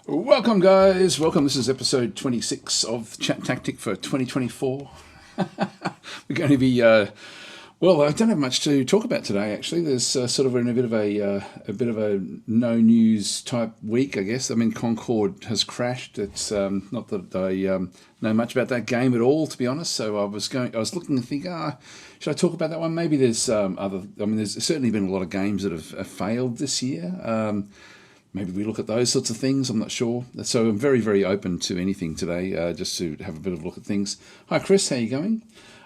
Welcome, guys. Welcome. This is episode 26 of ChatTactic for 2024. We're going to be, well, I don't have much to talk about today. Actually, there's sort of in a bit of a no news type week, I guess. I mean, Concord has crashed. It's not that I know much about that game at all, to be honest. So I was looking to think, should I talk about that one? Maybe there's other. I mean, there's certainly been a lot of games that have failed this year. Maybe we look at those sorts of things. I'm not sure. So I'm very, very open to anything today, just to have a bit of a look at things. Hi, Chris. How you going?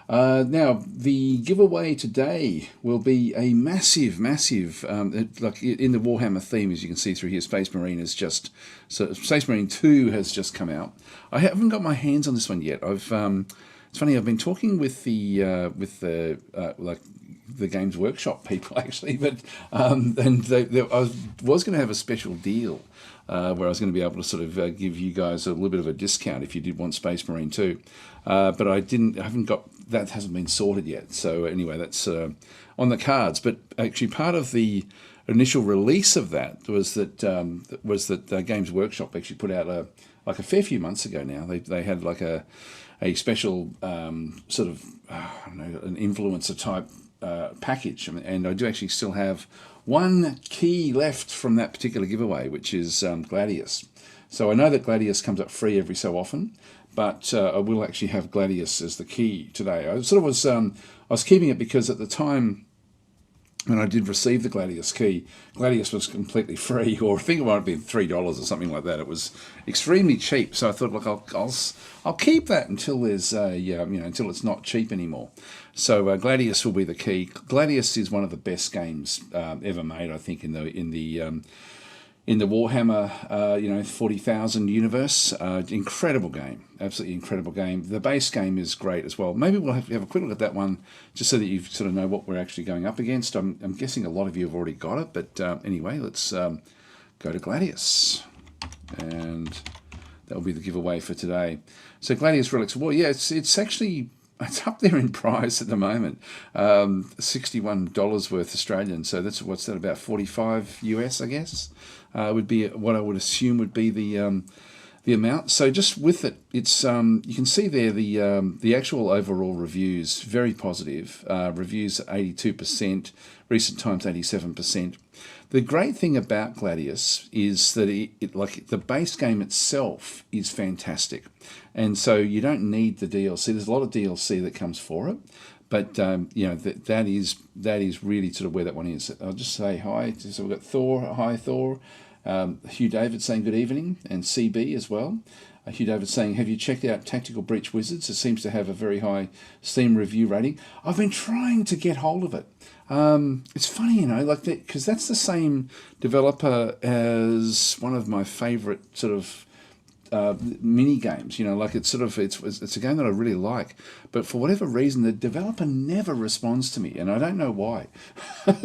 Now, the giveaway today will be a massive, like in the Warhammer theme, as you can see through here. Space Marine Space Marine 2 has just come out. I haven't got my hands on this one yet. It's funny. I've been talking with the Games Workshop people actually, but and I was going to have a special deal where I was going to be able to sort of give you guys a little bit of a discount if you did want Space Marine 2, but I haven't got that, hasn't been sorted yet. So anyway, that's on the cards. But actually, part of the initial release of that was that Games Workshop actually put out a fair few months ago now. They had like a special sort of I don't know, an influencer type package, and I do actually still have one key left from that particular giveaway, which is Gladius. So I know that Gladius comes up free every so often, but I will actually have Gladius as the key today. I was keeping it because at the time when I did receive the Gladius key, Gladius was completely free, or I think it might have been $3 or something like that. It was extremely cheap, so I thought, look, I'll keep that until there's until it's not cheap anymore. So Gladius will be the key. Gladius is one of the best games ever made, I think, in the Warhammer 40,000 universe. Incredible game, absolutely incredible game. The base game is great as well. Maybe we'll have a quick look at that one just so that you sort of know what we're actually going up against. I'm guessing a lot of you have already got it, but anyway, let's go to Gladius, and that will be the giveaway for today. So Gladius Relics of War, yeah, it's actually, it's up there in price at the moment, $61 worth Australian. So what's that, about 45 US, I guess, would be what I would assume would be the amount. So just with it, it's you can see there the actual overall reviews, very positive. Reviews 82%, recent times 87%. The great thing about Gladius is that like the base game itself is fantastic, and so you don't need the DLC. There's a lot of DLC that comes for it, but that is really sort of where that one is. I'll just say hi. So we've got Thor. Hi, Thor. Hugh David saying good evening, and CB as well. Hugh David saying, have you checked out Tactical Breach Wizards? It seems to have a very high Steam review rating. I've been trying to get hold of it. It's funny, like that, because that's the same developer as one of my favorite sort of mini games. Like it's a game that I really like, but for whatever reason the developer never responds to me, and I don't know why.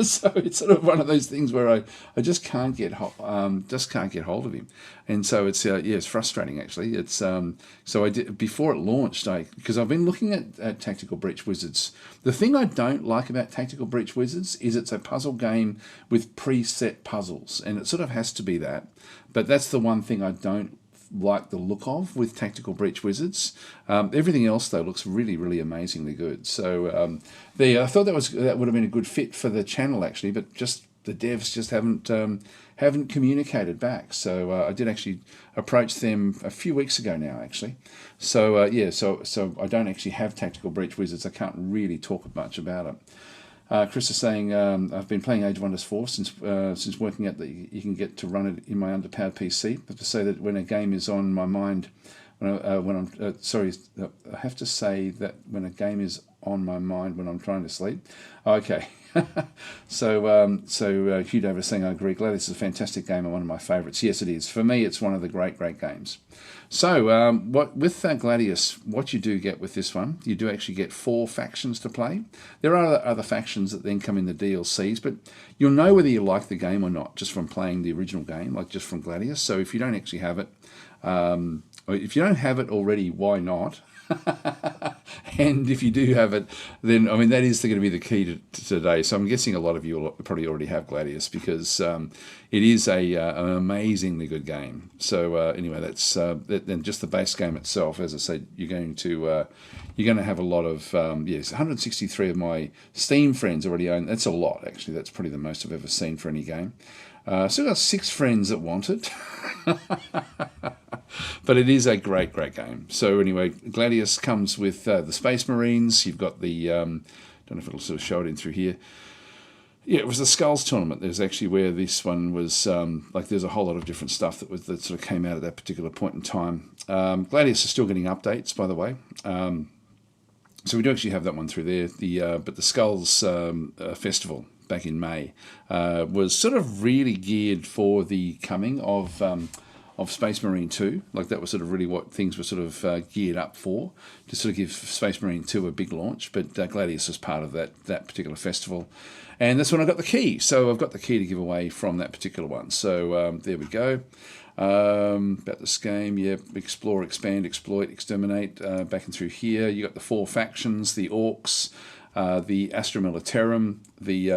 So it's sort of one of those things where I just can't get hold of him, and so it's frustrating actually. It's so I did before it launched, because I've been looking at Tactical Breach Wizards. The thing I don't like about Tactical Breach Wizards is it's a puzzle game with preset puzzles, and it sort of has to be that. But that's the one thing I don't like the look of with Tactical Breach Wizards. Everything else though looks really, really amazingly good. So I thought that would have been a good fit for the channel actually, but just the devs just haven't communicated back. So I did actually approach them a few weeks ago now actually. So so I don't actually have Tactical Breach Wizards. I can't really talk much about it. Chris is saying, I've been playing Age of Wonders 4 since working out that you can get to run it in my underpowered PC. I have to say that when a game is on my mind, I have to say that when a game is on my mind when I'm trying to sleep. Okay. So Hugh David is saying, I agree. Gladius is a fantastic game and one of my favourites. Yes, it is. For me, it's one of the great games. So with Gladius, what you do get with this one, you do actually get 4 factions to play. There are other factions that then come in the DLCs, but you'll know whether you like the game or not just from playing the original game, like just from Gladius. So if you don't actually have it, or if you don't have it already, why not? And if you do have it, then, I mean, that is going to be the key to today. So I'm guessing a lot of you will probably already have Gladius, because it is an amazingly good game. So anyway, that's then just the base game itself. As I said, you're going to have a lot of, yes, 163 of my Steam friends already own. That's a lot, actually. That's probably the most I've ever seen for any game. Still got 6 friends that want it. But it is a great, great game. So anyway, Gladius comes with the Space Marines. You've got the, don't know if it'll sort of show it in through here. Yeah, it was the Skulls tournament. There's actually where this one was, like there's a whole lot of different stuff that sort of came out at that particular point in time. Gladius is still getting updates, by the way. So we do actually have that one through there. But the Skulls Festival back in May was sort of really geared for the coming of Space Marine 2. Like that was sort of really what things were sort of geared up for, to sort of give Space Marine 2 a big launch. But Gladius was part of that particular festival. And that's when I got the key. So I've got the key to give away from that particular one. So there we go. About this game, yeah, explore, expand, exploit, exterminate. Back and through here, you got the 4 factions, the Orcs, the Astra Militarum, the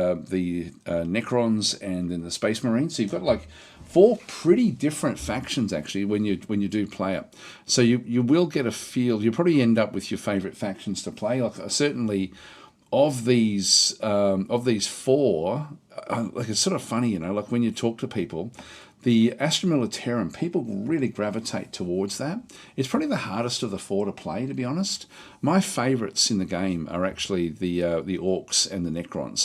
Necrons, and then the Space Marines. So you've got like 4 pretty different factions actually when you do play it. So you will get a feel. You'll probably end up with your favourite factions to play. Like certainly of these 4, like it's sort of funny, you know, like when you talk to people. The Astra Militarum, people really gravitate towards that. It's probably the hardest of the 4 to play, to be honest. My favourites in the game are actually the Orcs and the Necrons.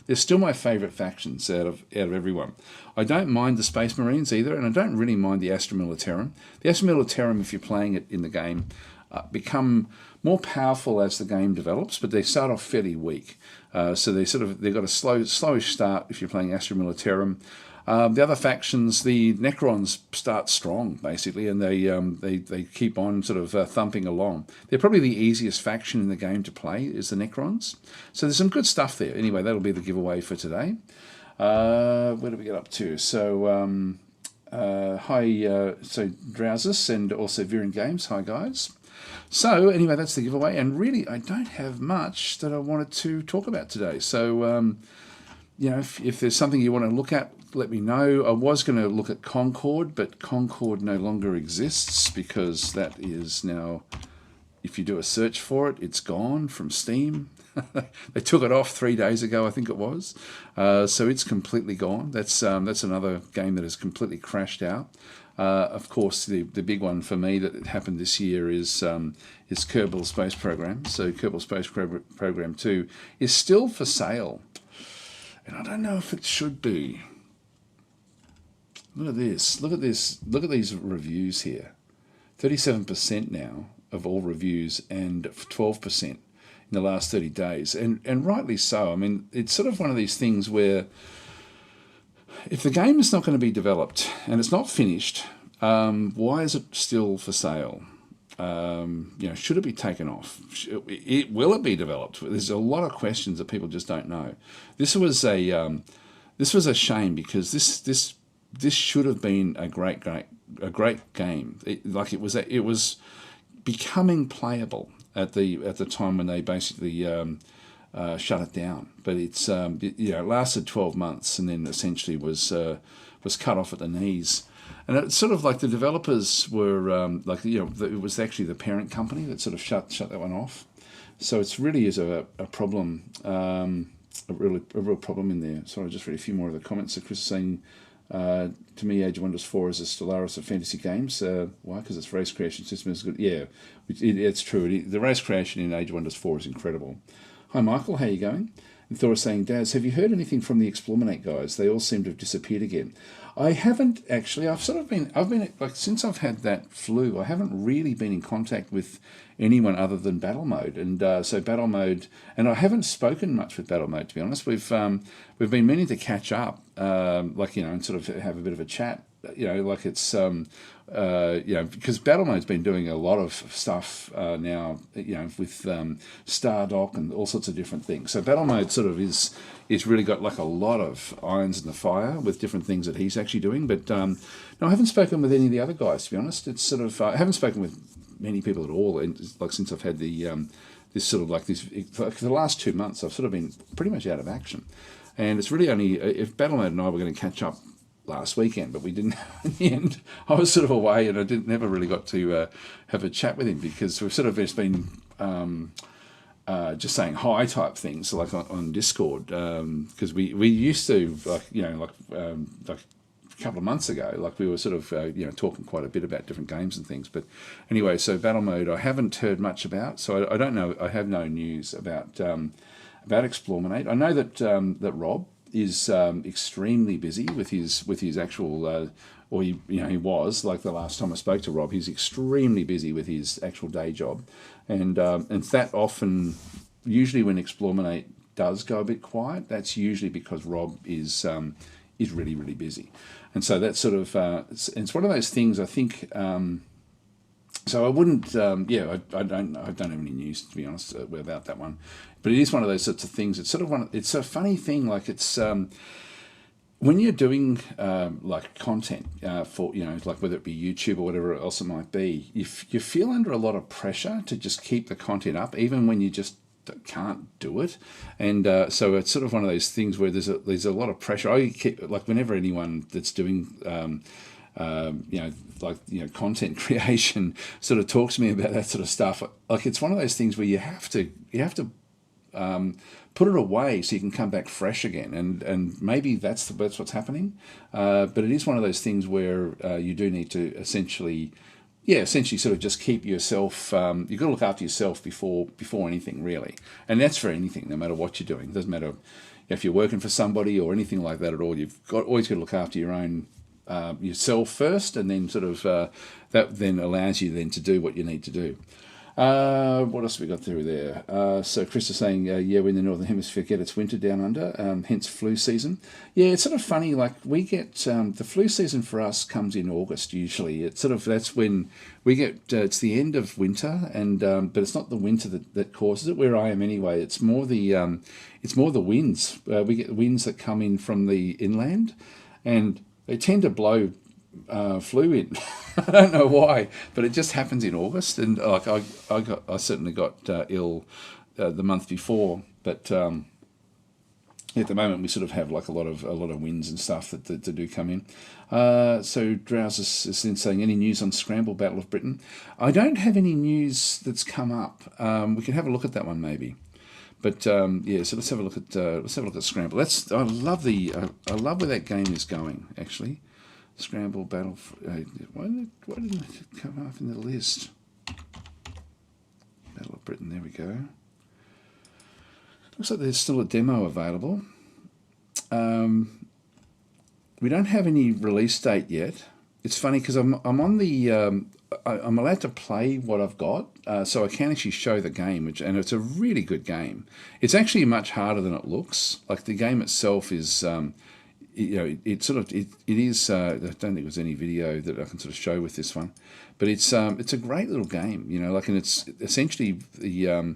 They're still my favourite factions out of everyone. I don't mind the Space Marines either, and I don't really mind the Astra Militarum. The Astra Militarum, if you're playing it in the game, become more powerful as the game develops, but they start off fairly weak. So they've got a slowish start if you're playing Astra Militarum. The other factions, the Necrons start strong, basically, and they keep on sort of thumping along. They're probably the easiest faction in the game to play, is the Necrons. So there's some good stuff there. Anyway, that'll be the giveaway for today. Where do we get up to? So, hi, so Drowsus and also Viren Games. Hi, guys. So, anyway, that's the giveaway. And really, I don't have much that I wanted to talk about today. So, you know, if there's something you want to look at, let me know. I was going to look at Concord, but Concord no longer exists because that is now, if you do a search for it, it's gone from Steam. They took it off 3 days ago, I think it was. So it's completely gone. That's another game that has completely crashed out. Of course, the big one for me that happened this year is Kerbal Space Program. So Kerbal Space Program 2 is still for sale. And I don't know if it should be. Look at this. Look at this. Look at these reviews here. 37% now of all reviews and 12% in the last 30 days. And rightly so. I mean, it's sort of one of these things where if the game is not going to be developed and it's not finished, why is it still for sale? You know, should it be taken off? Will it be developed? There's a lot of questions that people just don't know. This was a shame because this should have been a great game. It was becoming playable at the time when they basically shut it down. But it lasted 12 months and then essentially was cut off at the knees. And it's sort of like the developers were it was actually the parent company that sort of shut that one off. So it's really is a problem, a real problem in there. Sorry, I just read a few more of the comments. So Chris is saying, to me, Age of Wonders 4 is a Stellaris of fantasy games. Why? Because its race creation system is good. Yeah, it's true. The race creation in Age of Wonders 4 is incredible. Hi, Michael. How are you going? And Thor is saying, Daz, have you heard anything from the Explorminate guys? They all seem to have disappeared again. I haven't actually. I've been like, since I've had that flu, I haven't really been in contact with anyone other than Battle Mode, and so Battle Mode, and I haven't spoken much with Battle Mode, to be honest. We've been meaning to catch up, and sort of have a bit of a chat, it's because Battle Mode's been doing a lot of stuff now, with Stardock and all sorts of different things. So Battle Mode sort of is really got like a lot of irons in the fire with different things that he's actually doing. But no, I haven't spoken with any of the other guys, to be honest. It's sort of I haven't spoken with many people at all. And like since I've had the this sort of like this for the last 2 months, I've sort of been pretty much out of action, and it's really only if Battle Mode and I were going to catch up last weekend, but we didn't. In the end, I was sort of away, and I never really got to have a chat with him because we've sort of just been just saying hi type things, like on Discord, because we used to like a couple of months ago, like we were sort of talking quite a bit about different games and things. But anyway, so Battle Mode I haven't heard much about, so I don't know. I have no news about Explorminate. I know that that Rob is extremely busy with his actual, or he was, like the last time I spoke to Rob, he's extremely busy with his actual day job, and that often, usually when Explorminate does go a bit quiet, that's usually because Rob is really, really busy. And so that's sort of it's one of those things. I think so. I wouldn't. I don't have any news, to be honest, about that one. But it is one of those sorts of things. It's sort of it's a funny thing. Like it's when you're doing like content for like whether it be YouTube or whatever else it might be, if you feel under a lot of pressure to just keep the content up, even when you just can't do it, and so it's sort of one of those things where there's a lot of pressure. I keep, like whenever anyone that's doing content creation sort of talks to me about that sort of stuff, like it's one of those things where you have to put it away so you can come back fresh again, and maybe that's what's happening, but it is one of those things where you do need to essentially sort of just keep yourself, you've got to look after yourself before anything, really. And that's for anything, no matter what you're doing. It doesn't matter if you're working for somebody or anything like that at all. You've always got to look after your own, yourself first, and then sort of that then allows you then to do what you need to do. What else have we got through there? So Chris is saying, we're in the Northern Hemisphere, get it's winter down under, hence flu season. Yeah, it's sort of funny, like we get, the flu season for us comes in August usually. It's sort of, that's when we get, it's the end of winter, and but it's not the winter that causes it, where I am anyway. It's more the winds. We get winds that come in from the inland, and they tend to blow flu in. I don't know why, but it just happens in August, and like I certainly got ill the month before, but at the moment we sort of have like a lot of winds and stuff that do come in. So Drowse is then saying, any news on Scramble Battle of Britain? I don't have any news that's come up. We can have a look at that one maybe. But so let's have a look at Scramble. I love where that game is going, actually. Scramble Battle. Why didn't it come up in the list? Battle of Britain. There we go. Looks like there's still a demo available. We don't have any release date yet. It's funny because I'm on the. I'm allowed to play what I've got, so I can actually show the game, and it's a really good game. It's actually much harder than it looks. Like the game itself is. It is. I don't think there's any video that I can sort of show with this one, but it's a great little game. And it's essentially the.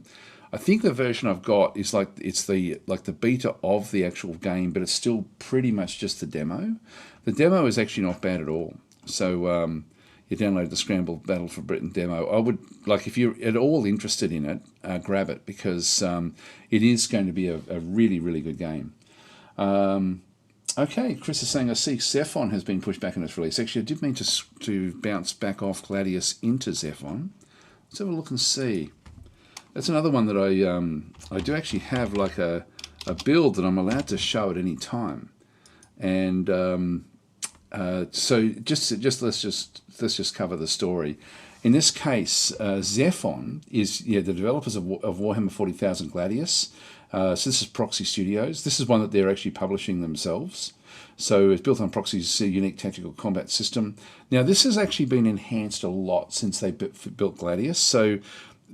I think the version I've got is the beta of the actual game, but it's still pretty much just the demo. The demo is actually not bad at all. So you download the Scramble Battle for Britain demo. I would if you're at all interested in it, grab it, because it is going to be a really, really good game. Okay, Chris is saying, I see Zephon has been pushed back in its release. Actually, I did mean to bounce back off Gladius into Zephon. Let's have a look and see. That's another one that I do actually have like a build that I'm allowed to show at any time. And so let's just cover the story. In this case, Zephon is the developers of Warhammer 40,000 Gladius. So this is Proxy Studios. This is one that they're actually publishing themselves. So it's built on Proxy's unique tactical combat system. Now this has actually been enhanced a lot since they built Gladius. So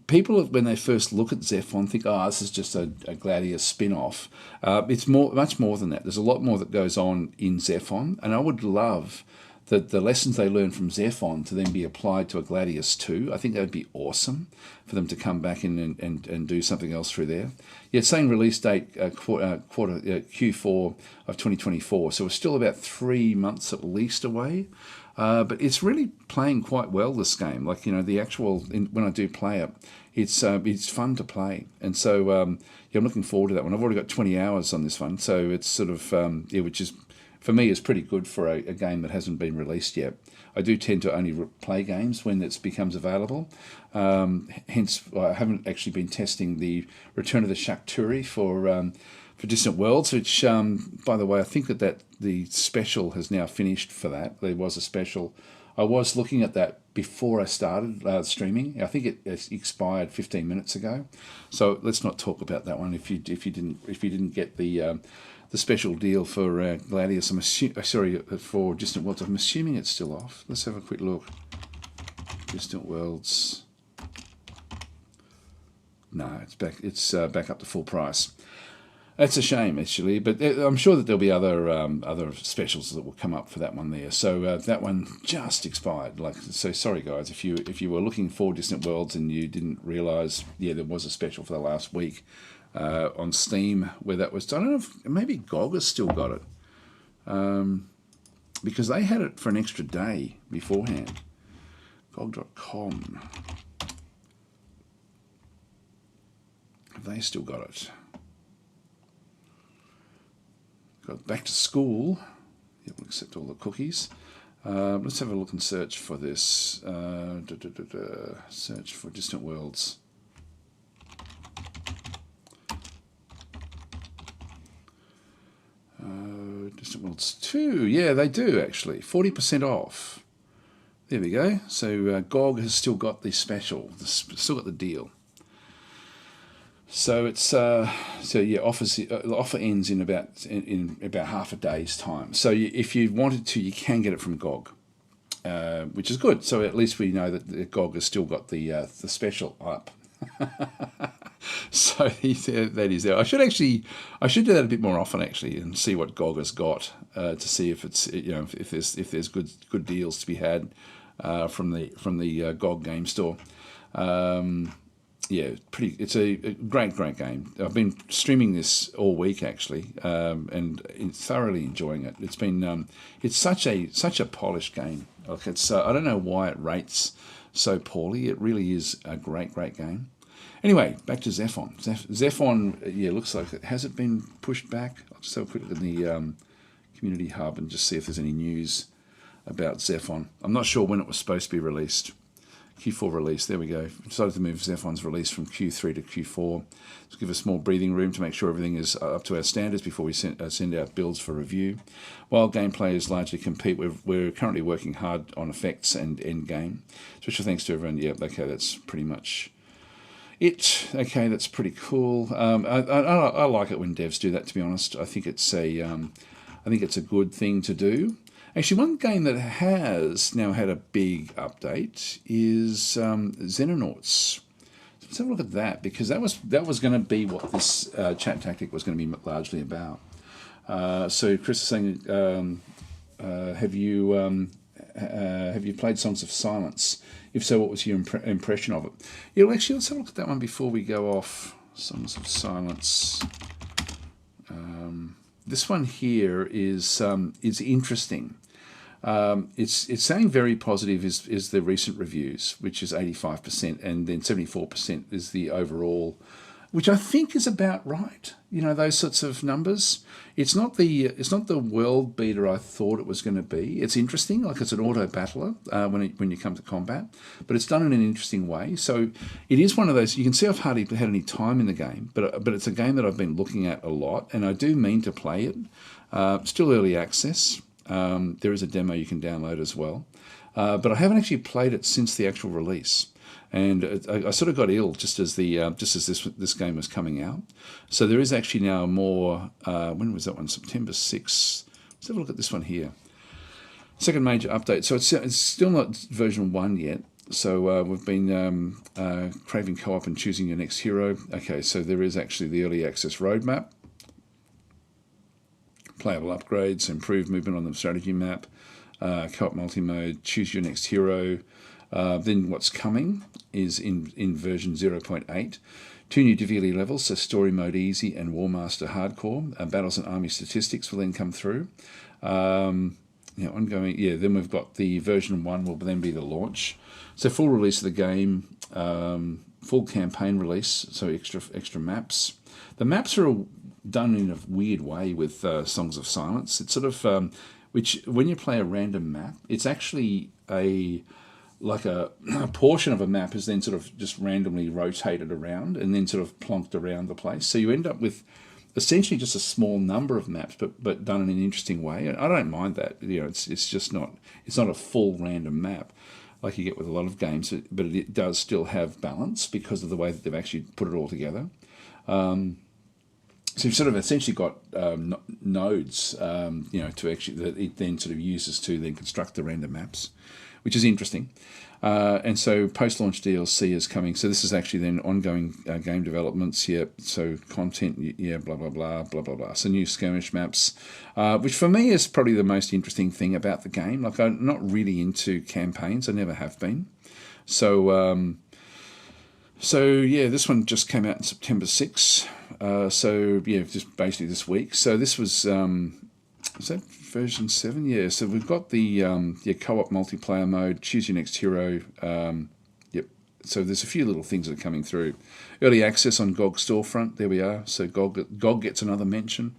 people, when they first look at Zephon, think, this is just a Gladius spin-off. It's much more than that. There's a lot more that goes on in Zephon, and I would love that the lessons they learn from Zephon to then be applied to a Gladius 2. I think that would be awesome for them to come back in and do something else through there. Yeah, same release date, Q4 of 2024. So we're still about 3 months at least away. But it's really playing quite well, this game. Like, the actual, when I do play it, it's fun to play. And so, yeah, I'm looking forward to that one. I've already got 20 hours on this one. So it's sort of, yeah, which is, for me, is pretty good for a game that hasn't been released yet. I do tend to only play games when it becomes available. Hence, I haven't actually been testing the Return of the Shakturi for Distant Worlds, which, by the way, I think that the special has now finished for that. There was a special. I was looking at that before I started streaming. I think it expired 15 minutes ago. So let's not talk about that one. If you didn't get the special deal for Gladius, for Distant Worlds, I'm assuming it's still off. Let's have a quick look. Distant Worlds. No, it's back. It's back up to full price. That's a shame, actually, but I'm sure that there'll be other specials that will come up for that one there. So that one just expired. So sorry guys, if you were looking for Distant Worlds and you didn't realise, yeah, there was a special for the last week on Steam where that was. I don't know if maybe GOG has still got it, because they had it for an extra day beforehand. GOG.com. Have they still got it? Got back to school. Yeah, we'll accept all the cookies. Let's have a look and search for this. Search for Distant Worlds. Distant Worlds 2. Yeah, they do actually. 40% off. There we go. So GOG has still got the special. Still got the deal. So it's yeah, the offer ends in about half a day's time. So if you wanted to, you can get it from GOG, which is good. So at least we know that GOG has still got the special up. So that is there. I should do that a bit more often actually, and see what GOG has got to see if it's if there's good deals to be had from the GOG game store. Yeah, it's a great game. I've been streaming this all week actually, and thoroughly enjoying it. It's been it's such a polished game. Like I don't know why it rates so poorly. It really is a great game. Anyway, back to Zephon. Zephon, yeah, looks like it hasn't been pushed back. I'll just have a quick look in the community hub and just see if there's any news about Zephon. I'm not sure when it was supposed to be released. Q4 release, there we go. We decided to move Zephon's release from Q3 to Q4 to give us more breathing room to make sure everything is up to our standards before we send out builds for review. While gameplay is largely complete, we're currently working hard on effects and end game. Special thanks to everyone. Yep, okay, that's pretty much it. Okay, that's pretty cool. I like it when devs do that, to be honest. I think it's a good thing to do. Actually, one game that has now had a big update is Xenonauts. So let's have a look at that, because that was going to be what this ChatTactic was going to be largely about. So Chris is saying, have you played Songs of Silence? If so, what was your impression of it? Yeah, well, actually, let's have a look at that one before we go off. Songs of Silence. This one here is interesting. It's saying very positive is the recent reviews, which is 85%, and then 74% is the overall, which I think is about right. Those sorts of numbers. It's not the world beater I thought it was going to be. It's interesting, like it's an auto battler when you come to combat, but it's done in an interesting way. So it is one of those. You can see I've hardly had any time in the game, but it's a game that I've been looking at a lot, and I do mean to play it. Still early access. There is a demo you can download as well, but I haven't actually played it since the actual release. And I sort of got ill just as this game was coming out. So there is actually now more. When was that one? September 6th. Let's have a look at this one here. Second major update. So it's still not version 1 yet. So we've been craving co-op and choosing your next hero. Okay, so there is actually the early access roadmap. Playable upgrades, improved movement on the strategy map, co-op multi-mode, choose your next hero. Then what's coming is in version 0.8, 2 new difficulty levels, so story mode easy and War Master hardcore. Battles and army statistics will then come through. Yeah, ongoing. Yeah, then we've got the version 1 will then be the launch. So full release of the game, full campaign release, so extra maps. The maps are done in a weird way with Songs of Silence. It's sort of, which when you play a random map, it's actually like a portion of a map is then sort of just randomly rotated around and then sort of plonked around the place. So you end up with essentially just a small number of maps, but done in an interesting way. And I don't mind that. It's just not a full random map like you get with a lot of games, but it does still have balance because of the way that they've actually put it all together. So you've sort of essentially got nodes, to actually that it then sort of uses to then construct the random maps, which is interesting. And so post-launch DLC is coming. So this is actually then ongoing game developments. Yeah. So content. Yeah. Blah blah blah blah blah blah. So new skirmish maps, which for me is probably the most interesting thing about the game. Like I'm not really into campaigns. I never have been. So yeah, this one just came out in September 6th. So yeah, just basically this week. So this was is that version 7? Yeah. So we've got the co-op multiplayer mode. Choose your next hero. Yep. So there's a few little things that are coming through. Early access on GOG storefront. There we are. So GOG gets another mention.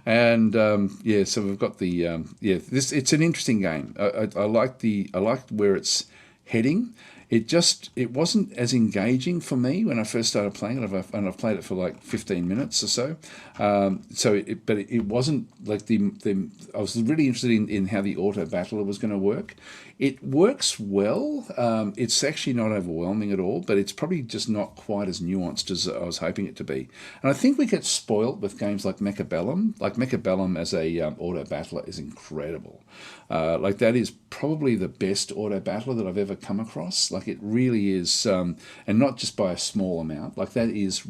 And so we've got the it's an interesting game. I liked where it's heading. It wasn't as engaging for me when I first started playing it, and I've played it for like 15 minutes or so. But it wasn't like I was really interested in how the auto battler was going to work. It works well. It's actually not overwhelming at all, but it's probably just not quite as nuanced as I was hoping it to be. And I think we get spoilt with games like Mechabellum. Like Mechabellum as a auto battler is incredible. Like that is probably the best auto battler that I've ever come across. Like it really is, and not just by a small amount. Like that is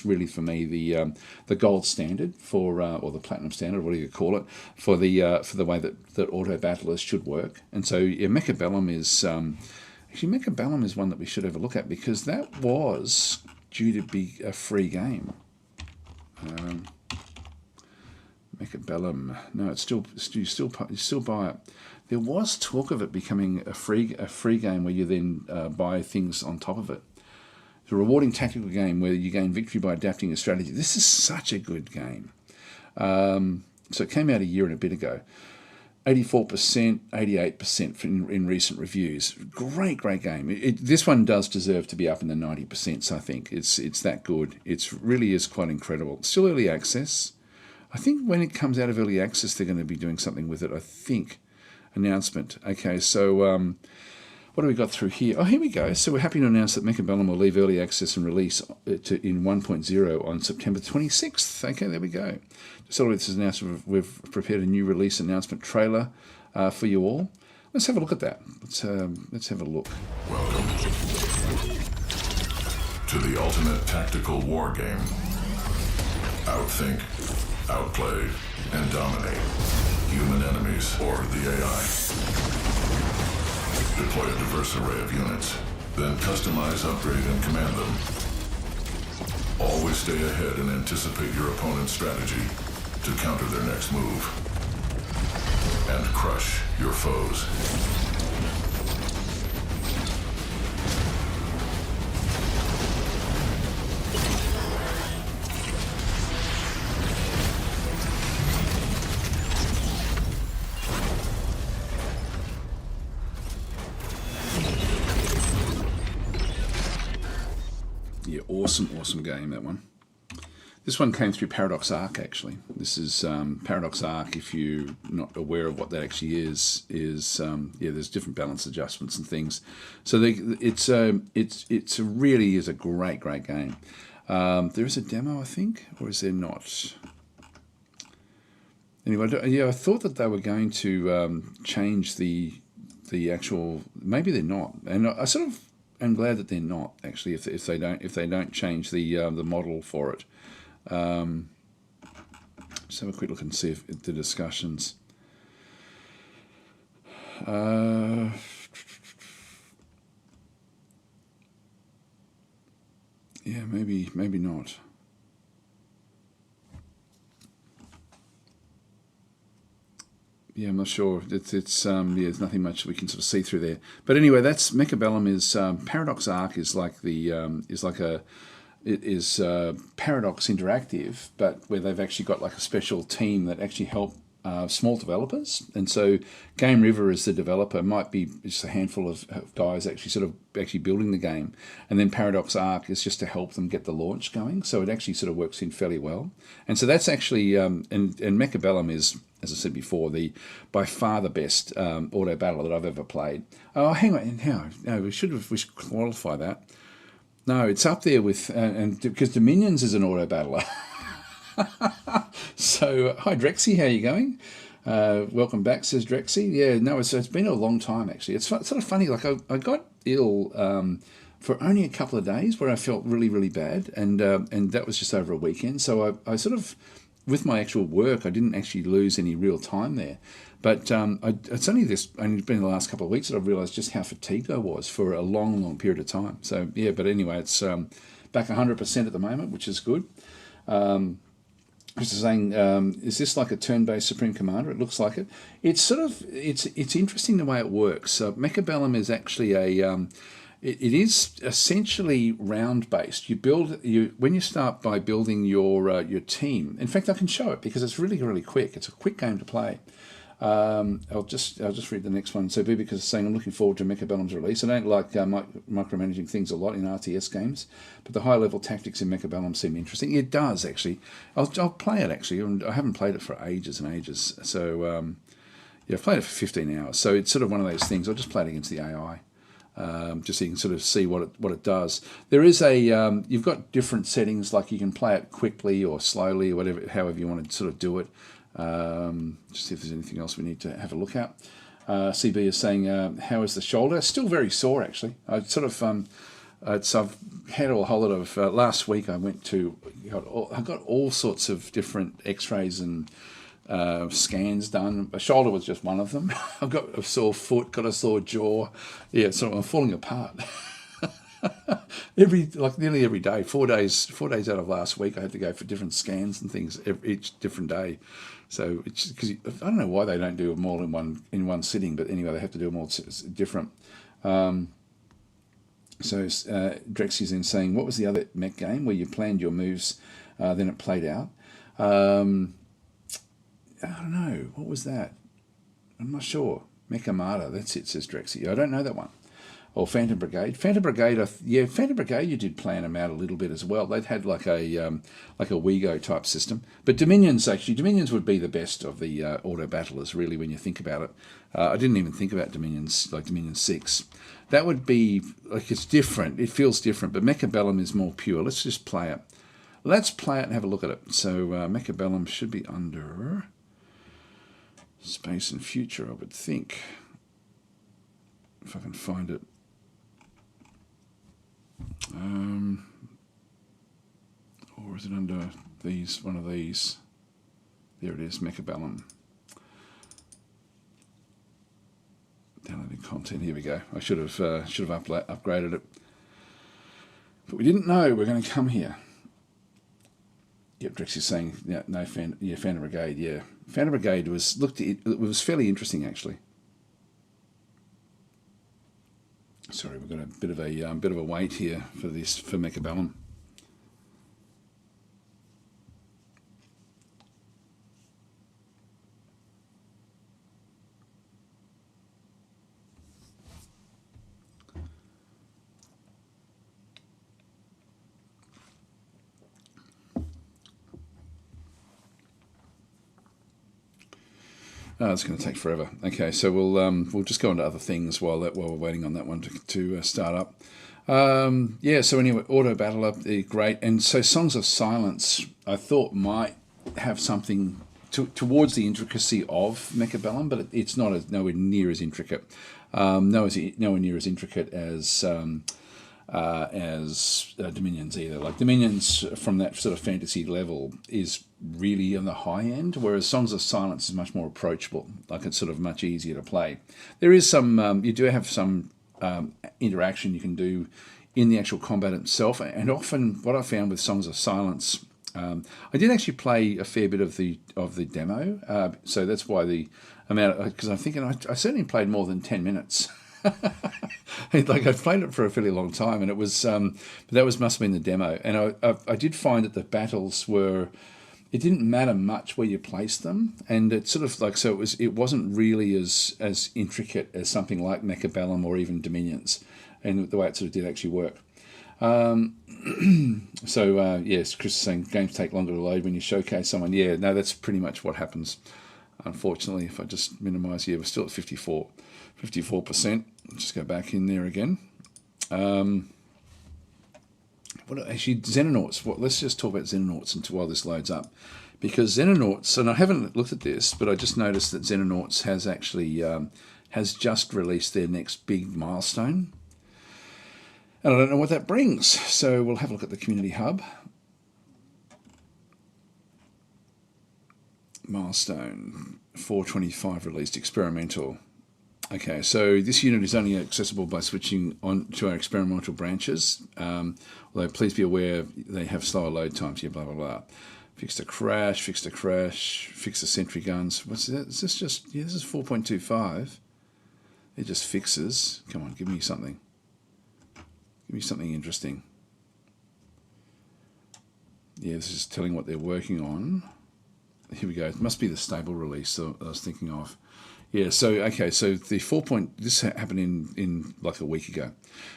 really for me the gold standard for or the platinum standard, whatever you call it, for the way that auto battlers should work. And so yeah, Mechabellum is actually Mechabellum is one that we should have a look at because that was due to be a free game. Mechabellum. No, it's you still buy it. There was talk of it becoming a free game where you then buy things on top of it. It's a rewarding tactical game where you gain victory by adapting a strategy. This is such a good game. So it came out a year and a bit ago. 84%, 88% in recent reviews. Great game. This one does deserve to be up in the 90%. I think it's that good. It really is quite incredible. Still early access. I think when it comes out of early access, they're going to be doing something with it. I think announcement. Okay, so what do we got through here? Oh, here we go. So we're happy to announce that Mechabellum will leave early access and release in 1.0 on September 26th. Okay, there we go. So this is announced. We've prepared a new release announcement trailer for you all. Let's have a look at that. Let's have a look. Welcome to the ultimate tactical war game. Outthink, outplay, and dominate human enemies or the AI. Deploy a diverse array of units, then customize, upgrade, and command them. Always stay ahead and anticipate your opponent's strategy to counter their next move. And crush your foes. Yeah, awesome game, that one. This one came through Paradox Arc, actually. This is Paradox Arc, if you're not aware of what that actually is there's different balance adjustments and things. So it's really is a great game. There is a demo, I think, or is there not? Anyway, I thought that they were going to change the actual. Maybe they're not, and I sort of am glad that they're not actually. If they don't change the model for it. Just have a quick look and see if the discussions. Yeah, maybe not. Yeah, I'm not sure. Yeah, there's nothing much we can sort of see through there. But anyway, that's Mechabellum is Paradox Arc is like the is like a it is Paradox Interactive, but where they've actually got like a special team that actually help small developers. And so Game River as the developer might be just a handful of guys actually building the game, and then Paradox Arc is just to help them get the launch going. So it actually sort of works in fairly well. And so that's actually and Mechabellum is, as I said before, the by far the best auto battler that I've ever played. Oh, hang on, no, we should qualify that. No, it's up there with and because Dominions is an auto battler. So, hi Drexy, how are you going? Welcome back, says Drexy. Yeah, no, it's been a long time actually. It's sort of funny, like I got ill for only a couple of days where I felt really, really bad, and that was just over a weekend. So I sort of, with my actual work, I didn't actually lose any real time there. But it's only been the last couple of weeks that I've realised just how fatigued I was for a long, long period of time. So yeah, but anyway, it's back 100% at the moment, which is good. Just saying, is this like a turn-based Supreme Commander? It looks like it. It's sort of it's interesting the way it works. So Mechabellum is actually it is essentially round-based. When you start by building your team. In fact, I can show it because it's really, really quick. It's a quick game to play. I'll just read the next one. So Bubika is saying, I'm looking forward to Mechabellum's release. I don't like micromanaging things a lot in RTS games, but the high-level tactics in Mechabellum seem interesting. It does, actually. I'll play it, actually. I haven't played it for ages and ages. So, I've played it for 15 hours. So it's sort of one of those things. I'll just play it against the AI. Just so you can sort of see what it does. There is you've got different settings, like you can play it quickly or slowly or whatever, however you want to sort of do it. Just see if there's anything else we need to have a look at. CB is saying, how is the shoulder? Still very sore, actually. I've had a whole lot of, last week I got all sorts of different x-rays and scans done. My shoulder was just one of them. I've got a sore foot, got a sore jaw. Yeah, so I'm falling apart. Nearly every day, 4 days out of last week, I had to go for different scans and things each different day. So it's because I don't know why they don't do them all in one sitting, but anyway, they have to do them all different. So Drexy's in saying, what was the other mech game where you planned your moves, then it played out? I don't know. What was that? I'm not sure. Mech Armada, that's it, says Drexy. I don't know that one. Or Phantom Brigade. Phantom Brigade you did plan them out a little bit as well. They'd had like a WeGo type system. But Dominions would be the best of the auto battlers, really, when you think about it. I didn't even think about Dominions, like Dominion 6. That would be, like, it's different. It feels different, but Mechabellum is more pure. Let's just play it. Let's play it and have a look at it. So Mechabellum should be under Space and Future, I would think. If I can find it. Or is it under one of these? There it is, Mechabellum. Downloading content. Here we go. I should have upgraded it, but we didn't know we're going to come here. Yep, Drex is saying no Phantom Brigade. Yeah, Phantom Brigade it was fairly interesting actually. Sorry, we've got a bit of a wait here for Mechabellum. Oh, it's going to take forever. Okay, so we'll just go on to other things while we're waiting on that one to start up. So anyway, Auto Battler, great. And so Songs of Silence, I thought might have something towards the intricacy of Mechabellum, but it's nowhere near as intricate. Nowhere near as intricate as Dominions either. Like Dominions from that sort of fantasy level is really on the high end, whereas Songs of Silence is much more approachable. Like it's sort of much easier to play. There is some, you do have some interaction you can do in the actual combat itself, and often what I found with Songs of Silence, I did actually play a fair bit of the demo, so that's why the amount. Because I'm thinking I certainly played more than 10 minutes. Like I've played it for a fairly long time, and it was that must have been the demo. And I did find that the battles were. It didn't matter much where you placed them, and it's sort of like so. It wasn't really as intricate as something like Mechabellum or even Dominions, and the way it sort of did actually work. So yes, Chris is saying games take longer to load when you showcase someone. Yeah, no, that's pretty much what happens. Unfortunately, if I just minimise, yeah, we're still at 54%. Just go back in there again. Actually, Xenonauts. Let's just talk about Xenonauts while this loads up, because Xenonauts, and I haven't looked at this, but I just noticed that Xenonauts has actually has just released their next big milestone, and I don't know what that brings. So we'll have a look at the community hub. Milestone 425 released experimental. Okay, so this unit is only accessible by switching on to our experimental branches. Although please be aware they have slower load times here, blah, blah, blah. Fix the crash, fix the sentry guns. What's that? Is this just, yeah, this is 4.25. It just fixes. Come on, give me something. Give me something interesting. Yeah, this is telling what they're working on. Here we go. It must be the stable release that I was thinking of. Yeah, so, okay, so the 4 point, this happened in like a week ago.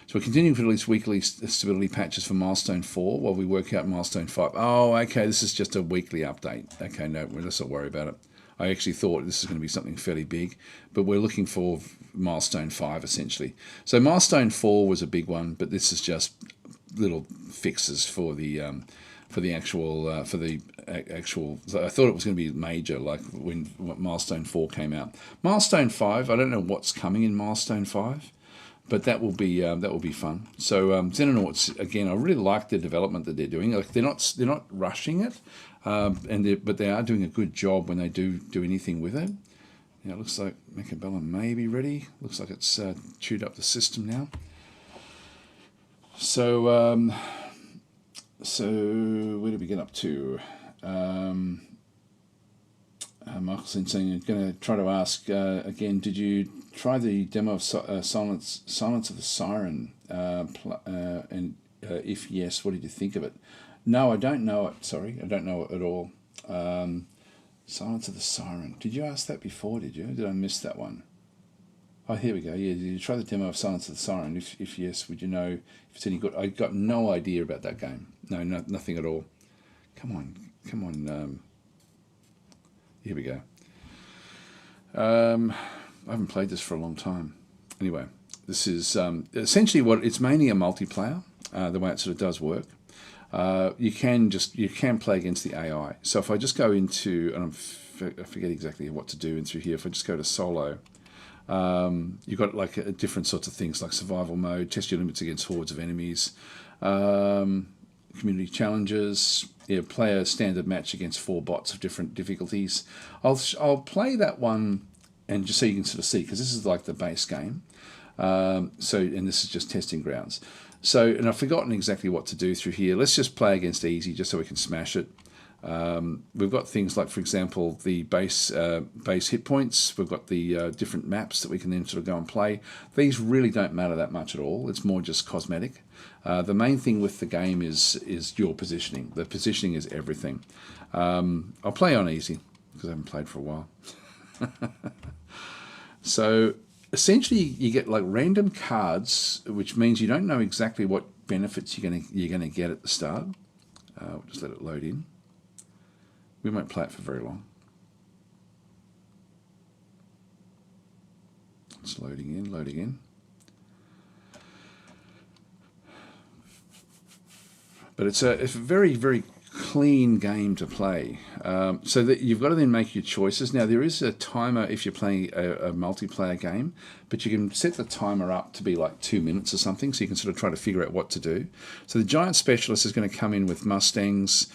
So we're continuing to release weekly stability patches for Milestone 4 while we work out Milestone 5. Oh, okay, this is just a weekly update. Okay, no, let's not worry about it. I actually thought this is going to be something fairly big, but we're looking for Milestone 5, essentially. So Milestone 4 was a big one, but this is just little fixes for the actual. So I thought it was going to be major, like when Milestone 4 came out. Milestone 5, I don't know what's coming in Milestone 5, but that will be fun. So Xenonauts, again, I really like the development that they're doing. Like they're not rushing it, but they are doing a good job when they do anything with it. Yeah, it looks like Mechabellum may be ready. Looks like it's chewed up the system now. So. So where did we get up to? Michaelson saying, I'm going to try to ask again, did you try the demo of Silence of the Siren? And if yes, what did you think of it? No, I don't know it. Sorry, I don't know it at all. Silence of the Siren. Did you ask that before, did you? Did I miss that one? Oh, here we go. Yeah, did you try the demo of Silence of the Siren? If yes, would you know if it's any good? I got no idea about that game. No, nothing at all. Come on. Here we go. I haven't played this for a long time. Anyway, this is essentially it's mainly a multiplayer. The way it sort of does work. You can play against the AI. So if I just go into, and I forget exactly what to do in through here. If I just go to solo. You've got like different sorts of things like survival mode, test your limits against hordes of enemies, community challenges, play a standard match against 4 bots of different difficulties. I'll play that one and just so you can sort of see, because this is like the base game. And this is just testing grounds. So, and I've forgotten exactly what to do through here. Let's just play against easy just so we can smash it. We've got things like, for example, the base hit points. We've got the different maps that we can then sort of go and play. These really don't matter that much at all. It's more just cosmetic. The main thing with the game is your positioning. The positioning is everything. I'll play on easy because I haven't played for a while. So essentially, you get like random cards, which means you don't know exactly what benefits you're gonna get at the start. We'll just let it load in. We won't play it for very long. It's loading in. But it's a very, very clean game to play. So that you've got to then make your choices. Now, there is a timer if you're playing a multiplayer game, but you can set the timer up to be like 2 minutes or something, so you can sort of try to figure out what to do. So the giant specialist is going to come in with Mustangs.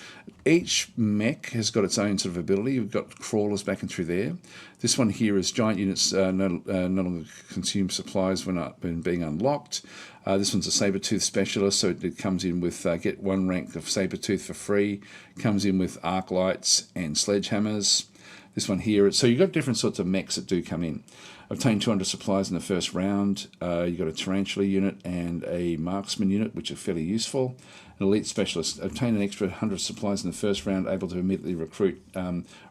Each mech has got its own sort of ability. We've got crawlers back and through there. This one here is giant units no longer consume supplies when being unlocked. This one's a saber-tooth specialist, so it comes in with get 1 rank of saber-tooth for free. Comes in with arc lights and sledgehammers. This one here, so you've got different sorts of mechs that do come in. Obtain 200 supplies in the first round. You've got a tarantula unit and a marksman unit, which are fairly useful. An elite specialist. Obtain an extra 100 supplies in the first round, able to immediately recruit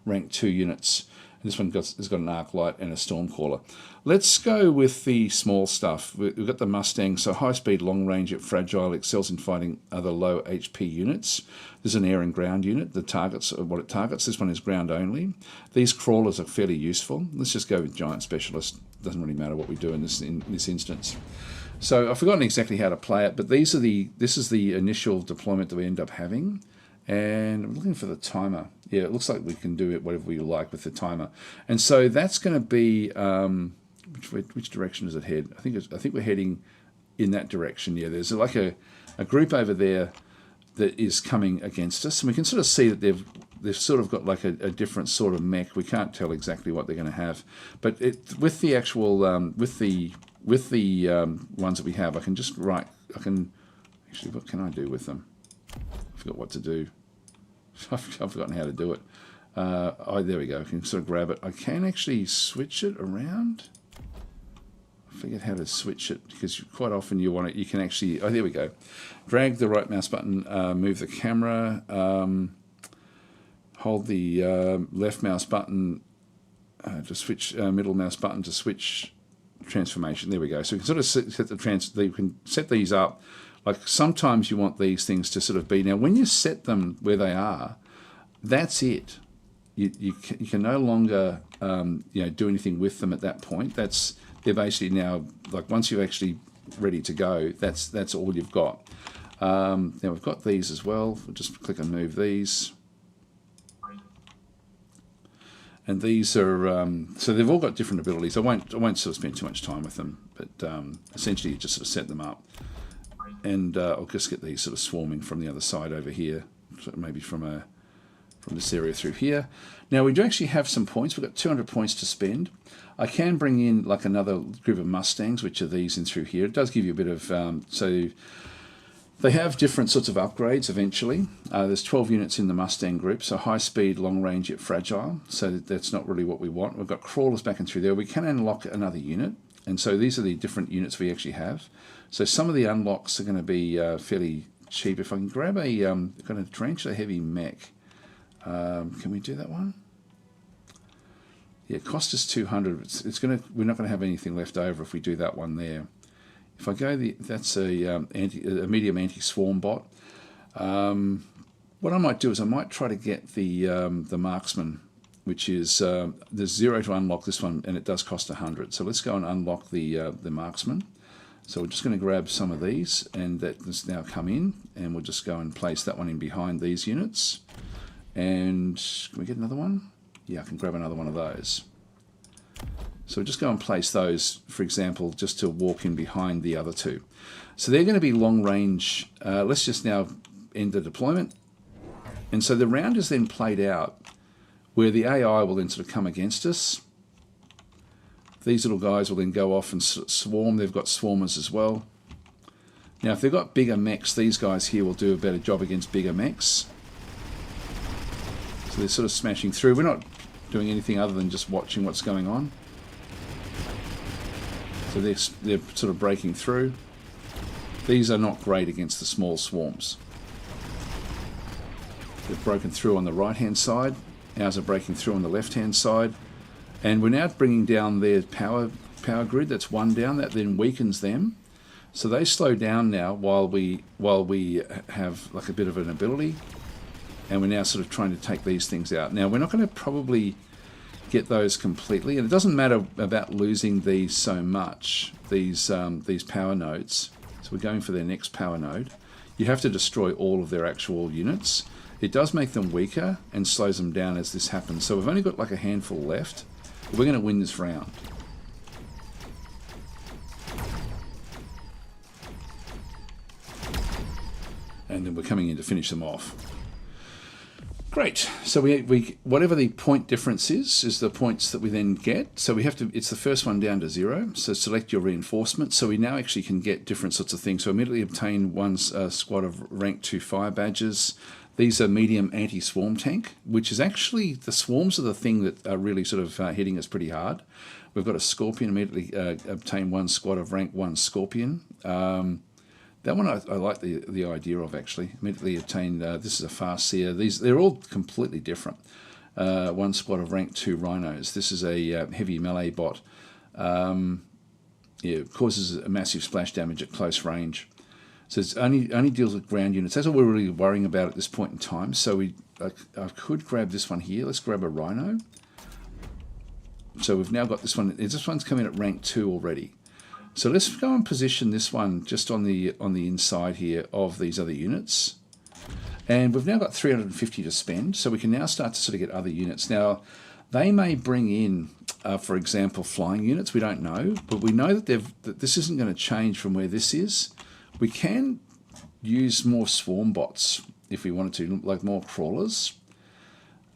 rank 2 units. And this one has got an arc light and a stormcaller. Let's go with the small stuff. We've got the Mustang, so high speed, long range, yet fragile, excels in fighting other low HP units. There's an air and ground unit. The targets what it targets. This one is ground only. These crawlers are fairly useful. Let's just go with giant specialist. Doesn't really matter what we do in this instance. So I've forgotten exactly how to play it, but this is the initial deployment that we end up having. And I'm looking for the timer. Yeah, it looks like we can do it whatever we like with the timer. And so that's going to be which direction does it head? I think we're heading in that direction. Yeah, there's like a group over there that is coming against us, and we can sort of see that they've sort of got like a different sort of mech. We can't tell exactly what they're going to have, but with the actual with the ones that we have, I can just write. Actually, what can I do with them? I forgot what to do. I've forgotten how to do it. There we go. I can sort of grab it. I can actually switch it around. I forget how to switch it, because quite often you want it. You can actually. Oh, there we go. Drag the right mouse button. Move the camera. Hold the left mouse button to switch. Middle mouse button to switch transformation. There we go. So we can sort of set you can set these up. Like sometimes you want these things to sort of be. Now when you set them where they are, that's it. You can no longer do anything with them at that point. They're basically now, like once you're actually ready to go, that's all you've got. Now we've got these as well. We'll just click and move these. And these are so they've all got different abilities. I won't sort of spend too much time with them, but essentially you just sort of set them up. And I'll just get these sort of swarming from the other side over here, maybe from this area through here. Now we do actually have some points. We've got 200 points to spend. I can bring in like another group of Mustangs, which are these in through here. It does give you a bit of so they have different sorts of upgrades eventually. There's 12 units in the Mustang group, so high speed, long range yet fragile. So that's not really what we want. We've got crawlers back and through there. We can unlock another unit, and so these are the different units we actually have. So some of the unlocks are going to be fairly cheap. If I can grab a kind of tarantula heavy mech, can we do that one? Yeah, it cost us 200. We're not going to have anything left over if we do that one there. If I go that's a medium anti-swarm bot. What I might do is I might try to get the marksman, which is there's 0 to unlock this one, and it does cost 100. So let's go and unlock the marksman. So we're just going to grab some of these, and that has now come in, and we'll just go and place that one in behind these units. And can we get another one? Yeah, I can grab another one of those. So we'll just go and place those, for example, just to walk in behind the other two. So they're going to be long range. Let's just now end the deployment. And so the round is then played out where the AI will then sort of come against us. These little guys will then go off and swarm. They've got swarmers as well. Now, if they've got bigger mechs, these guys here will do a better job against bigger mechs. So they're sort of smashing through. We're not doing anything other than just watching what's going on. So they're sort of breaking through. These are not great against the small swarms. They've broken through on the right-hand side. Ours are breaking through on the left-hand side. And we're now bringing down their power grid. That's one down. That then weakens them. So they slow down now while we have like a bit of an ability. And we're now sort of trying to take these things out. Now we're not going to probably get those completely, and it doesn't matter about losing these so much. These power nodes. So we're going for their next power node. You have to destroy all of their actual units. It does make them weaker and slows them down as this happens. So we've only got like a handful left. We're going to win this round. and then we're coming in to finish them off. Great. So we whatever the point difference is the points that we then get. So we have to, it's the first one down to 0. So select your reinforcement. So we now actually can get different sorts of things. So immediately obtain one squad of rank 2 fire badges. These are medium anti-swarm tank, which is actually, the swarms are the thing that are really sort of hitting us pretty hard. We've got a scorpion, immediately obtain one squad of rank 1 scorpion. That one I like the idea of, actually. Immediately obtain, this is a fast seer. They're all completely different. One squad of rank 2 rhinos. This is a heavy melee bot. It causes a massive splash damage at close range. So it only deals with ground units. That's all we're really worrying about at this point in time. So I could grab this one here. Let's grab a rhino. So we've now got this one. This one's coming at rank 2 already. So let's go and position this one just on the inside here of these other units. And we've now got 350 to spend, so we can now start to sort of get other units. Now, they may bring in, for example, flying units. We don't know, but we know that this isn't going to change from where this is. We can use more swarm bots if we wanted to, like more crawlers,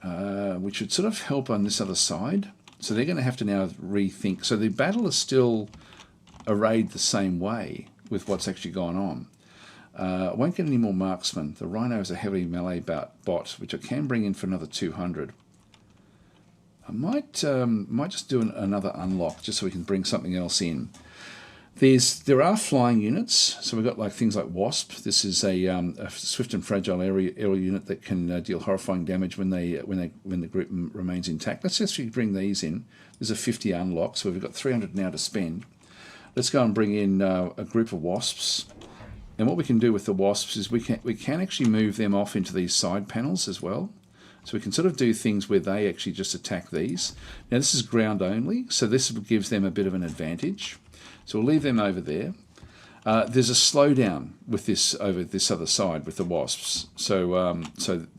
which would sort of help on this other side. So they're going to have to now rethink. So the battle is still arrayed the same way with what's actually gone on. I won't get any more marksmen. The rhino is a heavy melee bot, which I can bring in for another 200. I might just do another unlock just so we can bring something else in. There are flying units, so we've got like things like Wasp. This is a swift and fragile aerial unit that can deal horrifying damage when the group remains intact. Let's actually bring these in. There's a 50 unlock, so we've got 300 now to spend. Let's go and bring in a group of wasps. And what we can do with the wasps is we can actually move them off into these side panels as well. So we can sort of do things where they actually just attack these. Now this is ground only, so this gives them a bit of an advantage. So we'll leave them over there. There's a slowdown with this over this other side with the wasps. So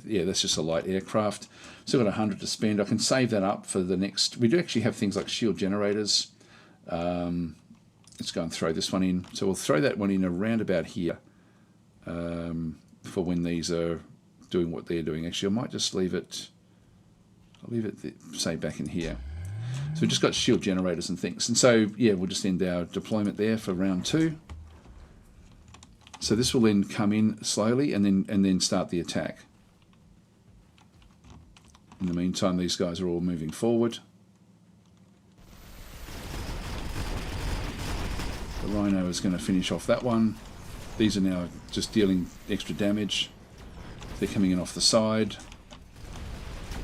yeah, that's just a light aircraft. Still got 100 to spend. I can save that up for the next. We do actually have things like shield generators. Let's go and throw this one in. So we'll throw that one in around about here for when these are doing what they're doing. Actually, I might just leave it. I'll leave it, say, back in here. So we've just got shield generators and things. And so, yeah, we'll just end our deployment there for round 2. So this will then come in slowly and then start the attack. In the meantime, these guys are all moving forward. The rhino is going to finish off that one. These are now just dealing extra damage. They're coming in off the side.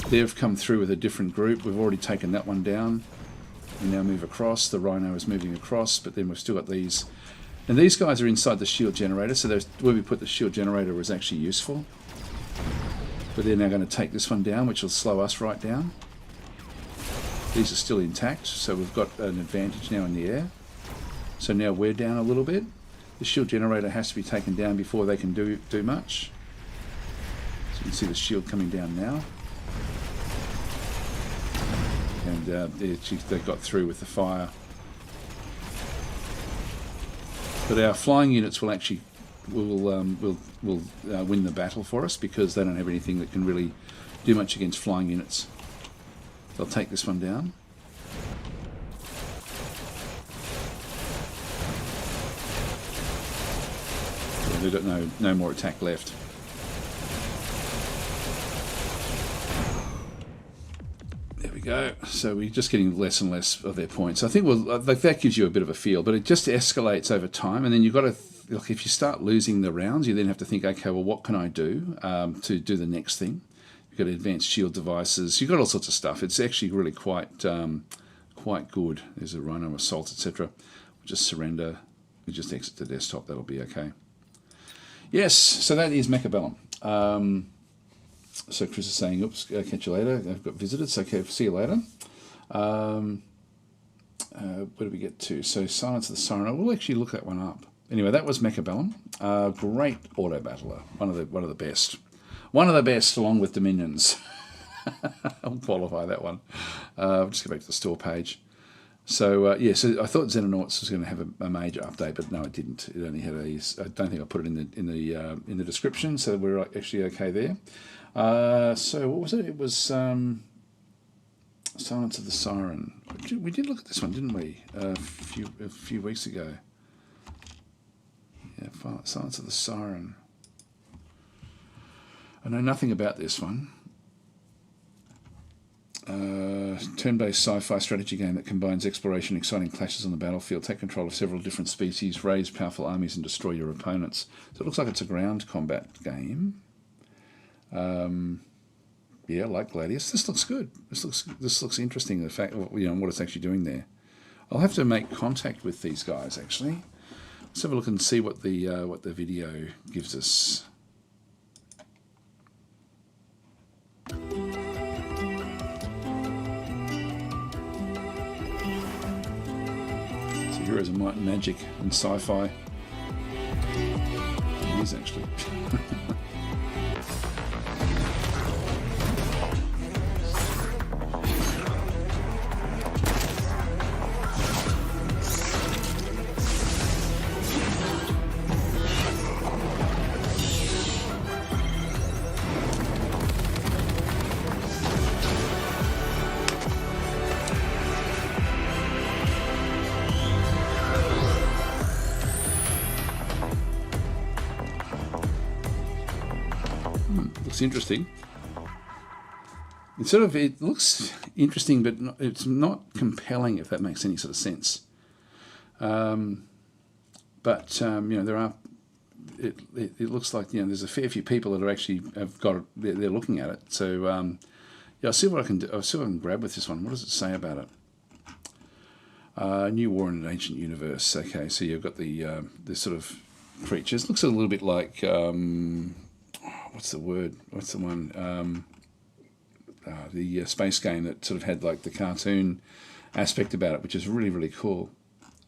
They've come through with a different group. We've already taken that one down. We now move across. The rhino is moving across, but then we've still got these. And these guys are inside the shield generator, so where we put the shield generator was actually useful. But they're now going to take this one down, which will slow us right down. These are still intact, so we've got an advantage now in the air. So now we're down a little bit. The shield generator has to be taken down before they can do much. So you can see the shield coming down now. And they got through with the fire. But our flying units will actually will win the battle for us because they don't have anything that can really do much against flying units. They'll take this one down. Yeah, they've got no more attack left. There we go. So we're just getting less and less of their points. I think that gives you a bit of a feel, but it just escalates over time, and then you've got to. Look, if you start losing the rounds, you then have to think, okay, well, what can I do to do the next thing? You've got advanced shield devices. You've got all sorts of stuff. It's actually really quite good. There's a rhino assault, etc. We'll just surrender. We just exit the desktop. That'll be okay. Yes, so that is Mechabellum. So Chris is saying, oops, catch you later. I've got visitors. Okay, see you later. Where do we get to? So Silence of the Siren. We'll actually look that one up. Anyway, that was Mechabellum. Great auto battler. One of the best. One of the best, along with Dominions. I'll qualify that one. I'll just go back to the store page. So yeah, so I thought Xenonauts was going to have a major update, but no, it didn't. It only had a. I don't think I put it in the description, so we're actually okay there. So what was it? It was Silence of the Siren. We did look at this one, didn't we? A few weeks ago. Yeah, Silence of the Siren. I know nothing about this one. Turn-based sci-fi strategy game that combines exploration, exciting clashes on the battlefield, take control of several different species, raise powerful armies, and destroy your opponents. So it looks like it's a ground combat game. Yeah, like Gladius. This looks good. This looks interesting. The fact, what it's actually doing there. I'll have to make contact with these guys actually. Let's have a look and see what the video gives us. Heroes of Might and Magic and sci-fi. It is actually. Looks interesting. It looks interesting, but it's not compelling, if that makes any sort of sense. There are. It looks like there's a fair few people that are actually have got it. They're looking at it. So I'll see what I can do. I'll see what I can grab with this one. What does it say about it? New war in an ancient universe. Okay, so you've got the sort of creatures. Looks a little bit like. What's the word? What's the one? The space game that sort of had like the cartoon aspect about it, which is really, really cool.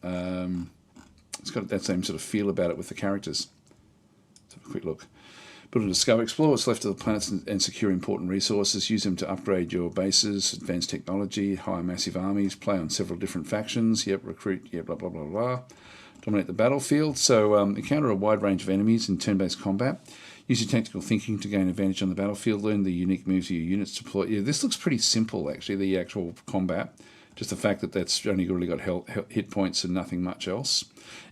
It's got that same sort of feel about it with the characters. Let's have a quick look. Build and discover, explore what's left of the planets and secure important resources. Use them to upgrade your bases, advance technology, hire massive armies, play on several different factions. Yep, recruit. Yep, blah blah blah blah. Dominate the battlefield. So encounter a wide range of enemies in turn-based combat. Use your tactical thinking to gain advantage on the battlefield. Learn the unique moves of your units to deploy. Yeah, this looks pretty simple, actually, the actual combat. Just the fact that that's only really got hit points and nothing much else.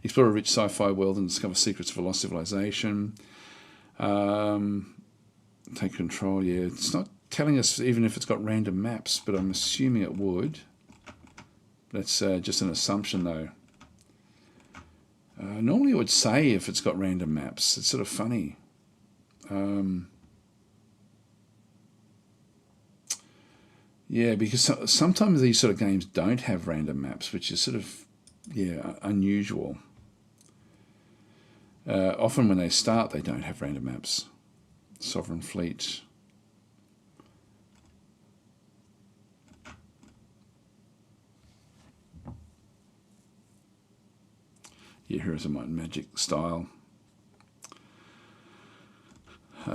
Explore a rich sci-fi world and discover secrets of a lost civilization. Take control, yeah. It's not telling us even if it's got random maps, but I'm assuming it would. That's just an assumption, though. Normally it would say if it's got random maps. It's sort of funny. Yeah, because sometimes these sort of games don't have random maps, which is sort of, unusual. Often when they start, they don't have random maps. Sovereign Fleet. Yeah, Heroes of Might and Magic style. I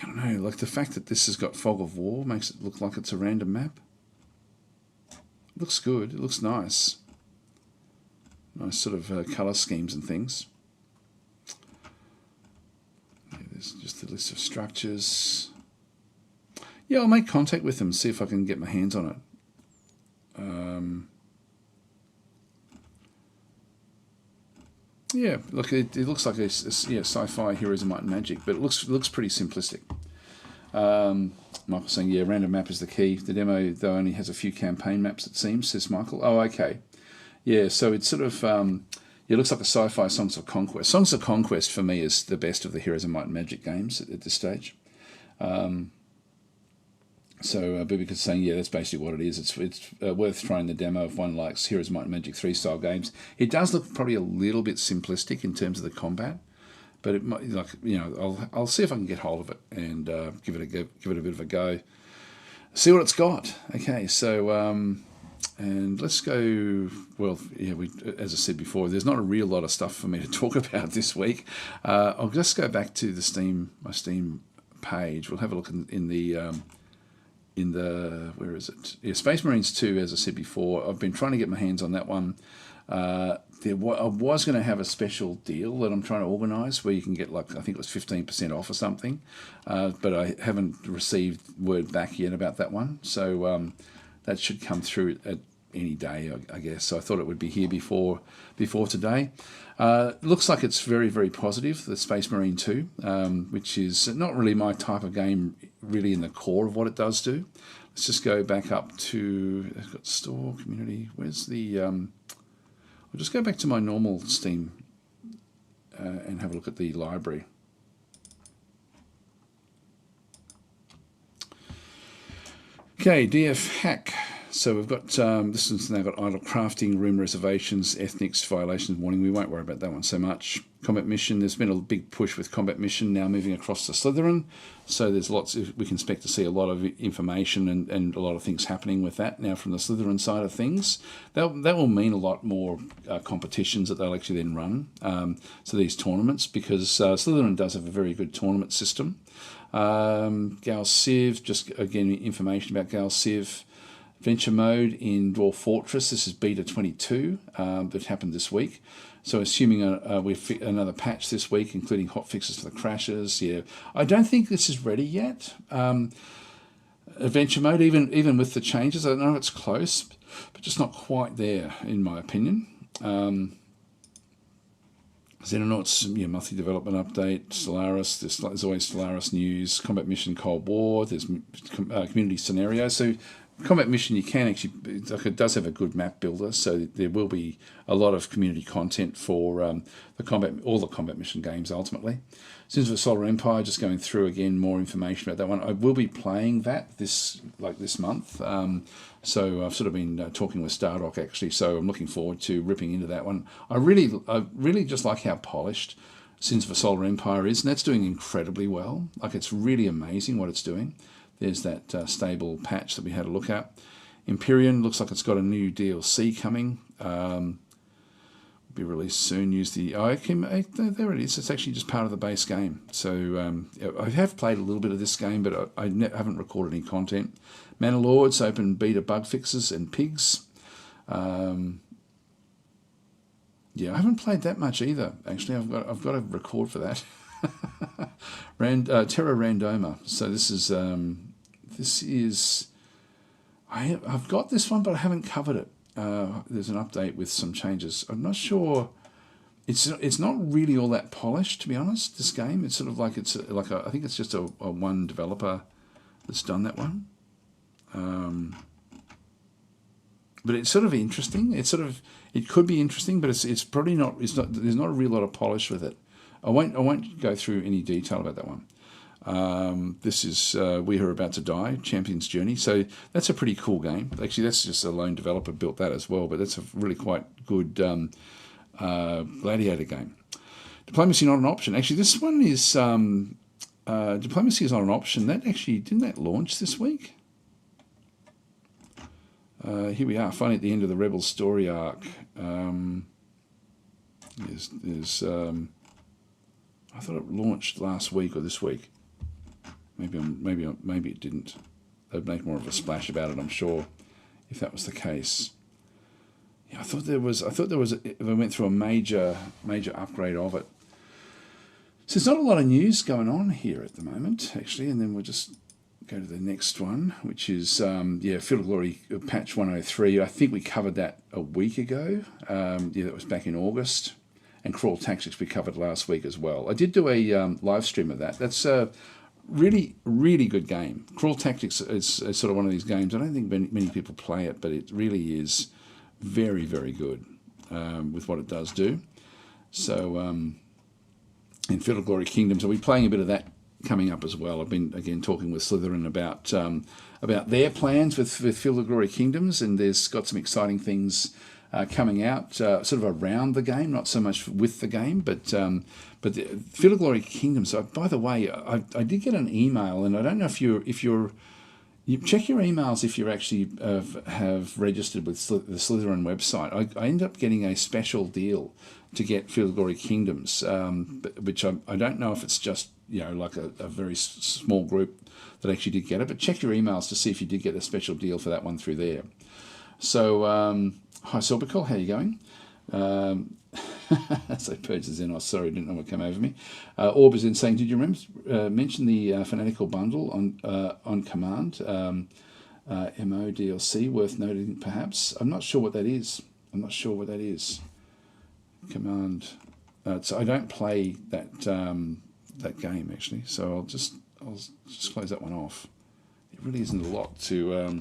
don't know, like the fact that this has got Fog of War makes it look like it's a random map. It looks good, it looks nice. Nice sort of colour schemes and things. Yeah, there's just a list of structures. Yeah, I'll make contact with them, see if I can get my hands on it. Yeah, look, it looks like a sci-fi Heroes of Might and Magic, but it looks pretty simplistic. Michael's saying, yeah, random map is the key. The demo, though, only has a few campaign maps, it seems, says Michael. Oh, okay. Yeah, so it's sort of, it looks like a sci-fi Songs of Conquest. Songs of Conquest, for me, is the best of the Heroes of Might and Magic games at this stage. So Bubica's saying, yeah, that's basically what it is. It's worth trying the demo if one likes Heroes of Might and Magic 3 style games. It does look probably a little bit simplistic in terms of the combat, but it might, I'll see if I can get hold of it and give it a bit of a go. See what it's got. Okay, so and let's go. Well, yeah, as I said before, there's not a real lot of stuff for me to talk about this week. I'll just go back to my Steam page. We'll have a look in the where is it? Yeah, Space Marines 2, as I said before. I've been trying to get my hands on that one. I was going to have a special deal that I'm trying to organise where you can get, like, I think it was 15% off or something, but I haven't received word back yet about that one. So that should come through at any day, I guess. So I thought it would be here before today. Looks like it's very, very positive, the Space Marine 2, which is not really my type of game, really in the core of what it does do. Let's just go back up to, I've got store, community, where's the, I'll just go back to my normal Steam and have a look at the library. Okay, DF hack. So we've got, this one's now got idle crafting, room reservations, ethnics, violations, warning. We won't worry about that one so much. Combat mission, there's been a big push with combat mission now moving across to Slytherin. So there's lots, we can expect to see a lot of information and a lot of things happening with that now from the Slytherin side of things. That will mean a lot more competitions that they'll actually then run. So these tournaments, because Slytherin does have a very good tournament system. Gal Civ, just again information about Gal Civ. Adventure mode in Dwarf Fortress. This is beta 22 that happened this week. So assuming we've another patch this week, including hotfixes for the crashes. Yeah, I don't think this is ready yet. Adventure mode, even with the changes, I know it's close, but just not quite there, in my opinion. Xenonauts, yeah, monthly development update. Stellaris, there's always Stellaris news. Combat mission Cold War. There's community scenario. So combat mission, you can actually, like, it does have a good map builder, so there will be a lot of community content for all the combat mission games ultimately. Sins of the Solar Empire, just going through again more information about that one. I will be playing that this month. So I've sort of been talking with Stardock actually, so I'm looking forward to ripping into that one. I really just like how polished Sins of the Solar Empire is, and that's doing incredibly well. Like, it's really amazing what it's doing. There's that stable patch that we had a look at. Imperium looks like it's got a new DLC coming. Will be released soon. Use the there it is. It's actually just part of the base game. So I have played a little bit of this game, but I haven't recorded any content. Manor Lords open beta bug fixes and pigs. Yeah, I haven't played that much either. Actually, I've got to record for that. Terra Randoma. So this is I've got this one, but I haven't covered it. There's an update with some changes. I'm not sure. It's not really all that polished, to be honest. This game, it's sort of like I think it's just a one developer that's done that one. But it's sort of interesting. It could be interesting, but it's probably not. There's not a real lot of polish with it. I won't go through any detail about that one. This is We Are About to Die, Champion's Journey. So that's a pretty cool game. Actually, that's just a lone developer built that as well, but that's a really quite good gladiator game. Diplomacy Not an Option. Actually, this one is Diplomacy is not an option. That actually, didn't that launch this week? Here we are, finally at the end of the Rebel story arc. I thought it launched last week or this week. Maybe it didn't. They'd make more of a splash about it, I'm sure, if that was the case. Yeah, I thought there was. If I went through a major upgrade of it. So there's not a lot of news going on here at the moment, actually, and then we'll just go to the next one, which is Field of Glory patch 103. I think we covered that a week ago. That was back in August. And Crawl Tactics we covered last week as well. I did do a live stream of that. That's a really, really good game. Crawl Tactics is sort of one of these games. I don't think many people play it, but it really is very, very good with what it does do. So in Field of Glory Kingdoms, I'll be playing a bit of that coming up as well. I've been, again, talking with Slytherin about their plans with Field of Glory Kingdoms, and there's got some exciting things coming out sort of around the game, not so much with the game, but the Field of Glory Kingdoms. So, by the way, I did get an email, and I don't know if you check your emails if you actually have registered with the Slytherin website. I ended up getting a special deal to get Field of Glory Kingdoms, which I don't know if it's just like a very small group that actually did get it. But check your emails to see if you did get a special deal for that one through there. So, hi Silbercall, how are you going? So Purge the Xenonauts, sorry, didn't know what came over me. Orb is in saying, did you remember mention the Fanatical bundle on Command? MO DLC, worth noting perhaps. I'm not sure what that is. Command. So I don't play that that game actually. So I'll just close that one off. It really isn't a lot to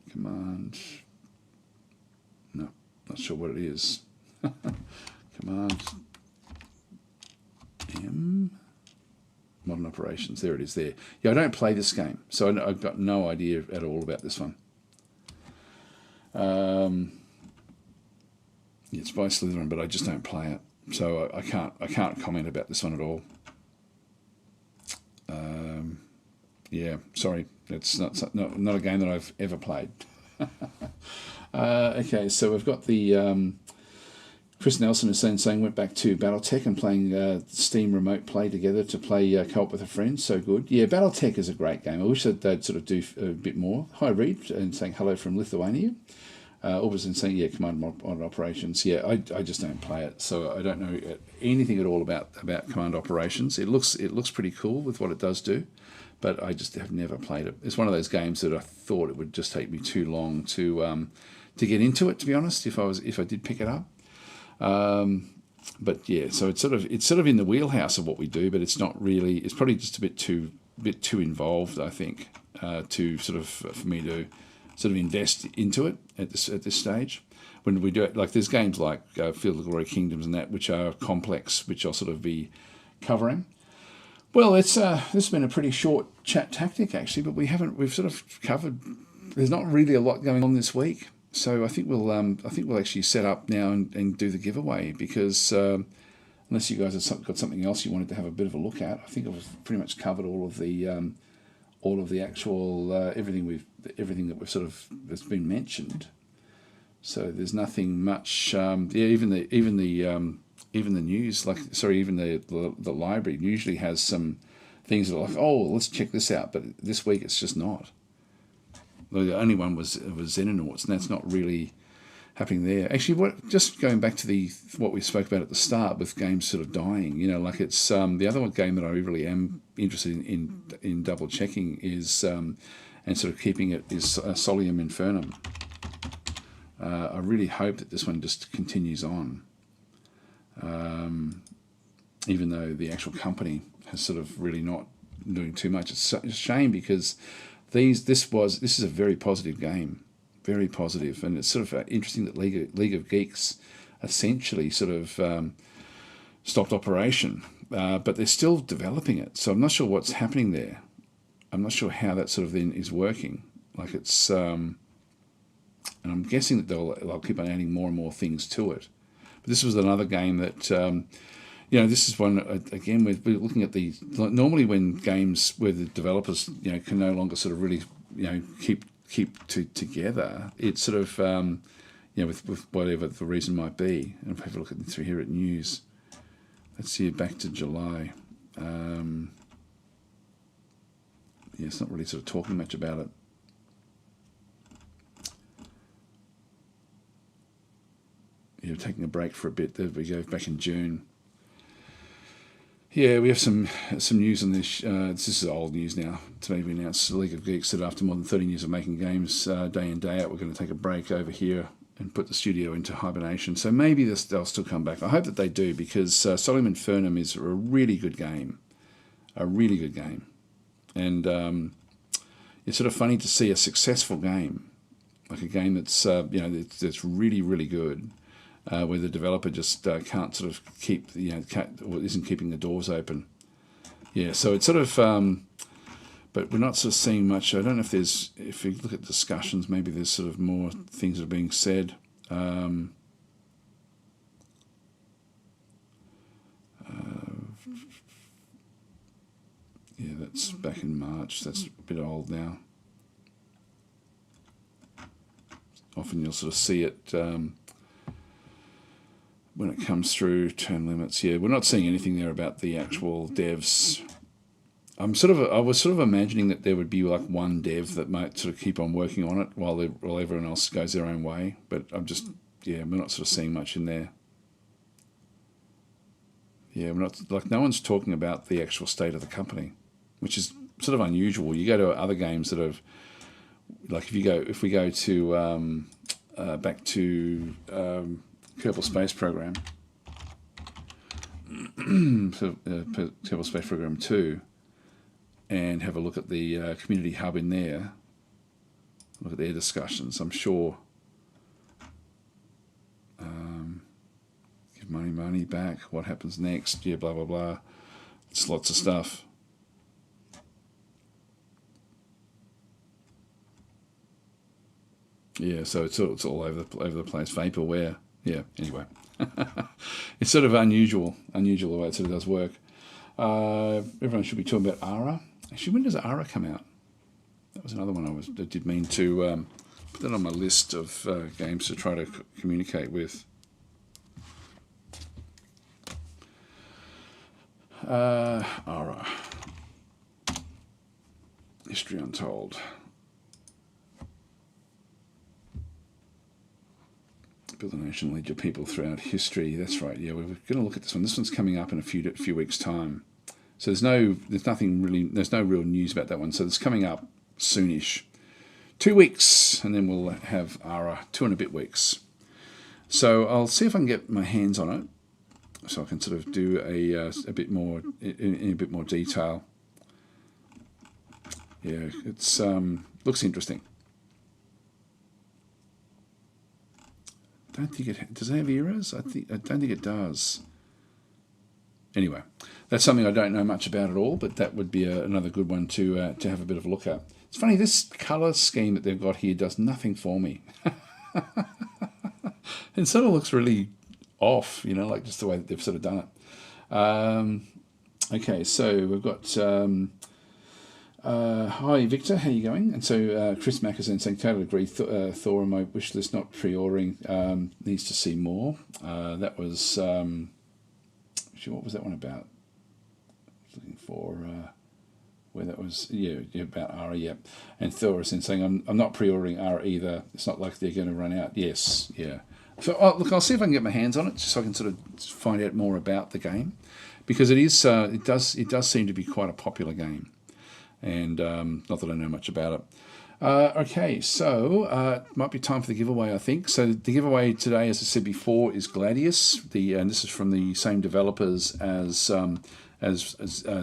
Command. No, not sure what it is. Command M. Modern Operations. There it is there. Yeah, I don't play this game, so I've got no idea at all about this one. It's by Slytherin, but I just don't play it, so I can't comment about this one at all. Yeah, sorry, it's not a game that I've ever played. Okay, so we've got the Chris Nelson is saying went back to BattleTech and playing Steam remote play together to play co-op with a friend. So good. Yeah, BattleTech is a great game. I wish that they'd sort of do a bit more. Hi Reed, and saying hello from Lithuania. Orbison saying, yeah, Command Modern Operations. Yeah, I just don't play it, so I don't know anything at all about Command Operations. It looks pretty cool with what it does do, but I just have never played it. It's one of those games that I thought it would just take me too long to get into it, to be honest, if I did pick it up. But yeah, so it's sort of in the wheelhouse of what we do, but it's not really. It's probably just a bit too involved, I think, to sort of for me to sort of invest into it at this stage. When we do it, like there's games like Field of Glory Kingdoms and that, which are complex, which I'll sort of be covering. Well, this has been a pretty short chat tactic actually, but we've sort of covered. There's not really a lot going on this week. So I think we'll actually set up now and do the giveaway, because unless you guys have got something else you wanted to have a bit of a look at, I think I've pretty much covered all of the actual everything that we've sort of that's been mentioned. So there's nothing much. Even the news, even the library usually has some things that are like, oh, let's check this out, but this week it's just not. The only one was Xenonauts, and that's not really happening there. Actually, just going back to what we spoke about at the start with games sort of dying, it's the other one game that I really am interested in double checking is and sort of keeping it is Solium Infernum. I really hope that this one just continues on, even though the actual company has sort of really not doing too much. It's a shame, because this is a very positive game, very positive, and it's sort of interesting that League of Geeks essentially sort of stopped operation, but they're still developing it. So I'm not sure what's happening there. I'm not sure how that sort of then is working. Like it's, and I'm guessing that they'll keep on adding more and more things to it. But this was another game that. This is one, again, we're looking at normally when games where the developers, can no longer sort of really, keep together, it's sort of, with whatever the reason might be. And if we have a look at through here at news, let's see, back to July. It's not really sort of talking much about it. Taking a break for a bit. There we go, back in June. Yeah, we have some news on this. This is old news now. Today we announced the League of Geeks that after more than 13 years of making games day in, day out, we're going to take a break over here and put the studio into hibernation. So maybe they'll still come back. I hope that they do, because Solium Infernum is a really good game. A really good game. And it's sort of funny to see a successful game, like a game that's, that's really, really good. Where the developer just can't sort of keep, isn't keeping the doors open. Yeah, so it's sort of, but we're not sort of seeing much. I don't know if you look at discussions, maybe there's sort of more things that are being said. That's back in March. That's a bit old now. Often you'll sort of see it. when it comes through term limits. Yeah, we're not seeing anything there about the actual devs. I was sort of imagining that there would be like one dev that might sort of keep on working on it while everyone else goes their own way. But we're not sort of seeing much in there. Yeah, we're not, like, no one's talking about the actual state of the company, which is sort of unusual. You go to other games that have, like, if we go to back to Kerbal Space Program, Kerbal Space Program 2, and have a look at the community hub in there, look at their discussions. I'm sure give money back, what happens next, yeah, blah, blah, blah. It's lots of stuff. Yeah, so it's all over the place. Vaporware. Yeah, anyway. It's sort of unusual the way it sort of does work. Everyone should be talking about Ara. Actually, when does Ara come out? That was another one I did mean to put that on my list of games to try to communicate with. Ara. History Untold. Build a nation, lead your people throughout history. That's right. Yeah, we're going to look at this one. This one's coming up in a few weeks' time. So there's no real news about that one. So it's coming up soonish. 2 weeks, and then we'll have Ara 2 and a bit weeks. So I'll see if I can get my hands on it, so I can sort of do a bit more in a bit more detail. Yeah, it's looks interesting. Don't think does it have eras? I don't think it does. Anyway, that's something I don't know much about at all, but that would be another good one to have a bit of a look at. It's funny, this colour scheme that they've got here does nothing for me. It sort of looks really off, like just the way that they've sort of done it. Okay, so we've got hi Victor, how are you going? And so Chris Mackerson saying, totally agree, Thor on my wish list, not pre-ordering, needs to see more. That was, what was that one about? Looking for where that was, yeah, about Ara, yeah. And Thor is saying, I'm not pre-ordering Ara either. It's not like they're going to run out. Yes, yeah. So look, I'll see if I can get my hands on it, just so I can sort of find out more about the game, because it is, it does seem to be quite a popular game, and not that I know much about it. Okay, so it might be time for the giveaway, I think. So the giveaway today, as I said before, is Gladius. And this is from the same developers as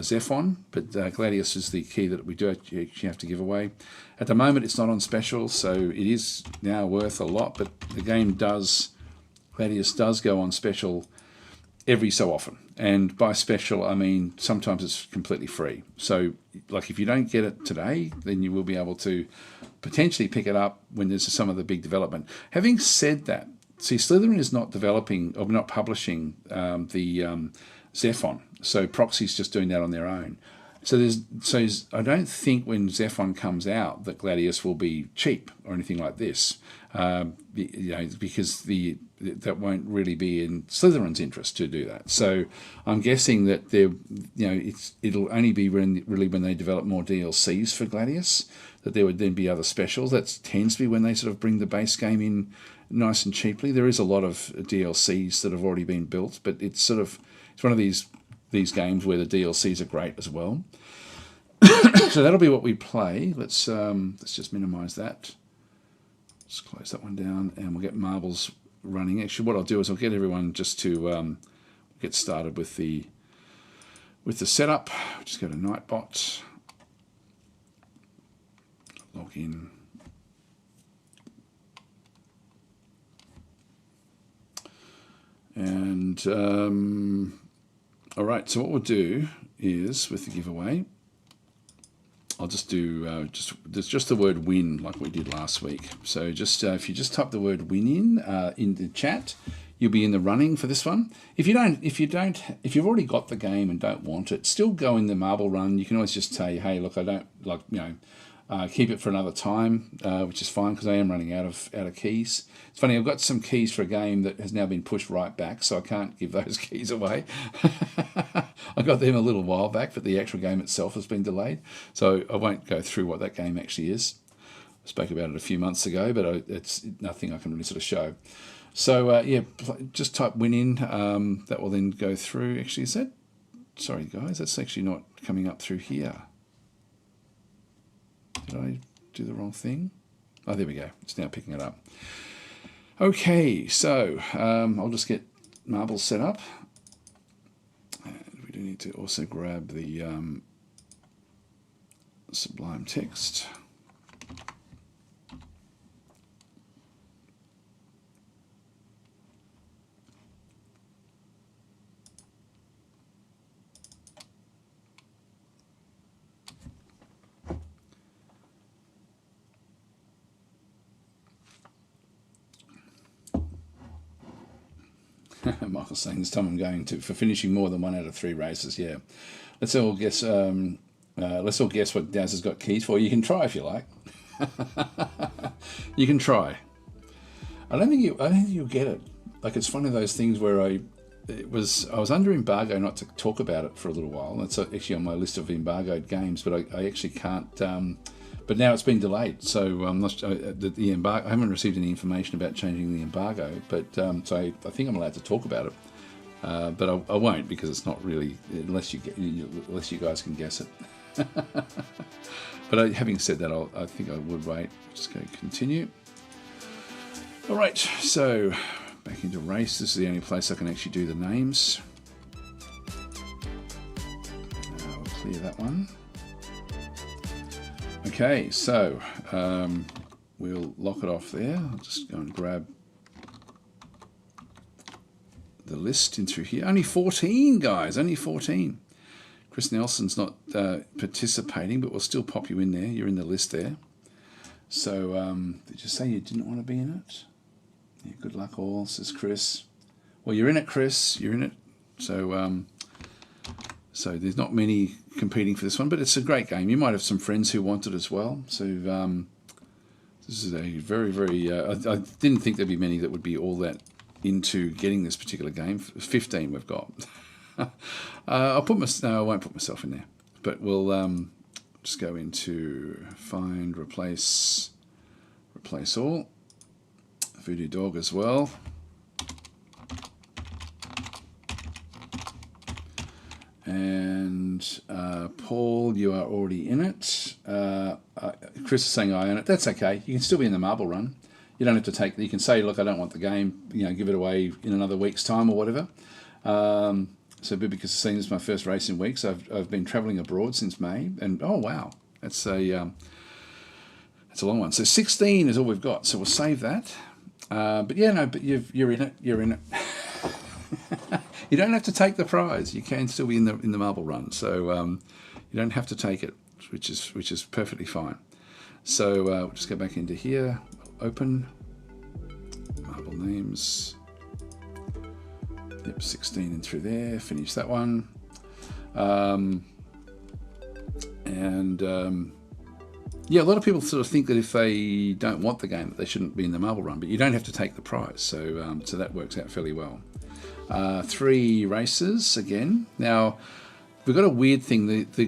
Zephon, but Gladius is the key that we do actually have to give away. At the moment, it's not on special, so it is now worth a lot, but the game Gladius does go on special every so often. And by special, I mean sometimes it's completely free. So, like, if you don't get it today, then you will be able to potentially pick it up when there's some of the big development. Having said that, see, Slytherin is not developing or not publishing the Zephon. So Proxy's just doing that on their own. So I don't think when Zephon comes out that Gladius will be cheap or anything like this, because that won't really be in Slytherin's interest to do that. So I'm guessing that it'll only be really when they develop more DLCs for Gladius that there would then be other specials. That tends to be when they sort of bring the base game in nice and cheaply. There is a lot of DLCs that have already been built, but it's one of these games where the DLCs are great as well. So that'll be what we play. Let's just minimize that. Let's close that one down, and we'll get marbles running. Actually, what I'll do is I'll get everyone just to get started with the setup. Just go to Nightbot, log in. And all right, so what we'll do is with the giveaway, I'll just do there's just the word win like we did last week. So just if you just type the word win in the chat, you'll be in the running for this one. If you've already got the game and don't want it, still go in the marble run. You can always just say, hey, look, I don't like, keep it for another time, which is fine because I am running out of keys. It's funny, I've got some keys for a game that has now been pushed right back, so I can't give those keys away. I got them a little while back, but the actual game itself has been delayed, so I won't go through what that game actually is. I spoke about it a few months ago, but it's nothing I can really sort of show. So yeah, just type win in. That will then go through. Actually, is that? Sorry, guys, that's actually not coming up through here. Did I do the wrong thing? Oh, there we go. It's now picking it up. Okay, so I'll just get marbles set up. And we do need to also grab the Sublime text. Michael's saying this time I'm going to for finishing more than 1 out of 3 races. Yeah, let's all guess. Let's all guess what Daz has got keys for. You can try if you like. You can try. I don't think you'll get it. Like, it's one of those things where I was under embargo not to talk about it for a little while. That's actually on my list of embargoed games, but I actually can't. But now it's been delayed, so I'm not. The embargo. I haven't received any information about changing the embargo, but so I think I'm allowed to talk about it, but I won't because it's not really unless you guys can guess it. But having said that, I think I would wait. Just go continue. All right, so back into race. This is the only place I can actually do the names. We'll clear that one. Okay, so we'll lock it off there. I'll just go and grab the list in through here. Only 14, guys, only 14. Chris Nelson's not participating, but we'll still pop you in there. You're in the list there. So did you say you didn't want to be in it? Yeah, good luck all, says Chris. Well, you're in it, Chris. You're in it. So so there's not many competing for this one, but it's a great game. You might have some friends who want it as well. So this is a very, very... I didn't think there'd be many that would be all that into getting this particular game. 15 we've got. I won't put myself in there, but we'll just go into find, replace all. Voodoo Dog as well. And Paul, you are already in it. Chris is saying I own it. That's okay. You can still be in the marble run. You don't have to take. You can say, look, I don't want the game. Give it away in another week's time or whatever. So because it's seen as my first race in weeks, I've been travelling abroad since May, and oh wow, that's a long one. So 16 is all we've got. So we'll save that. But yeah, no, but you're in it. You're in it. You don't have to take the prize. You can still be in the marble run. So you don't have to take it, which is perfectly fine. So we'll just go back into here. Open marble names. Yep, 16 in through there. Finish that one. Yeah, a lot of people sort of think that if they don't want the game, that they shouldn't be in the marble run, but you don't have to take the prize, so that works out fairly well. 3 races again. Now we've got a weird thing. The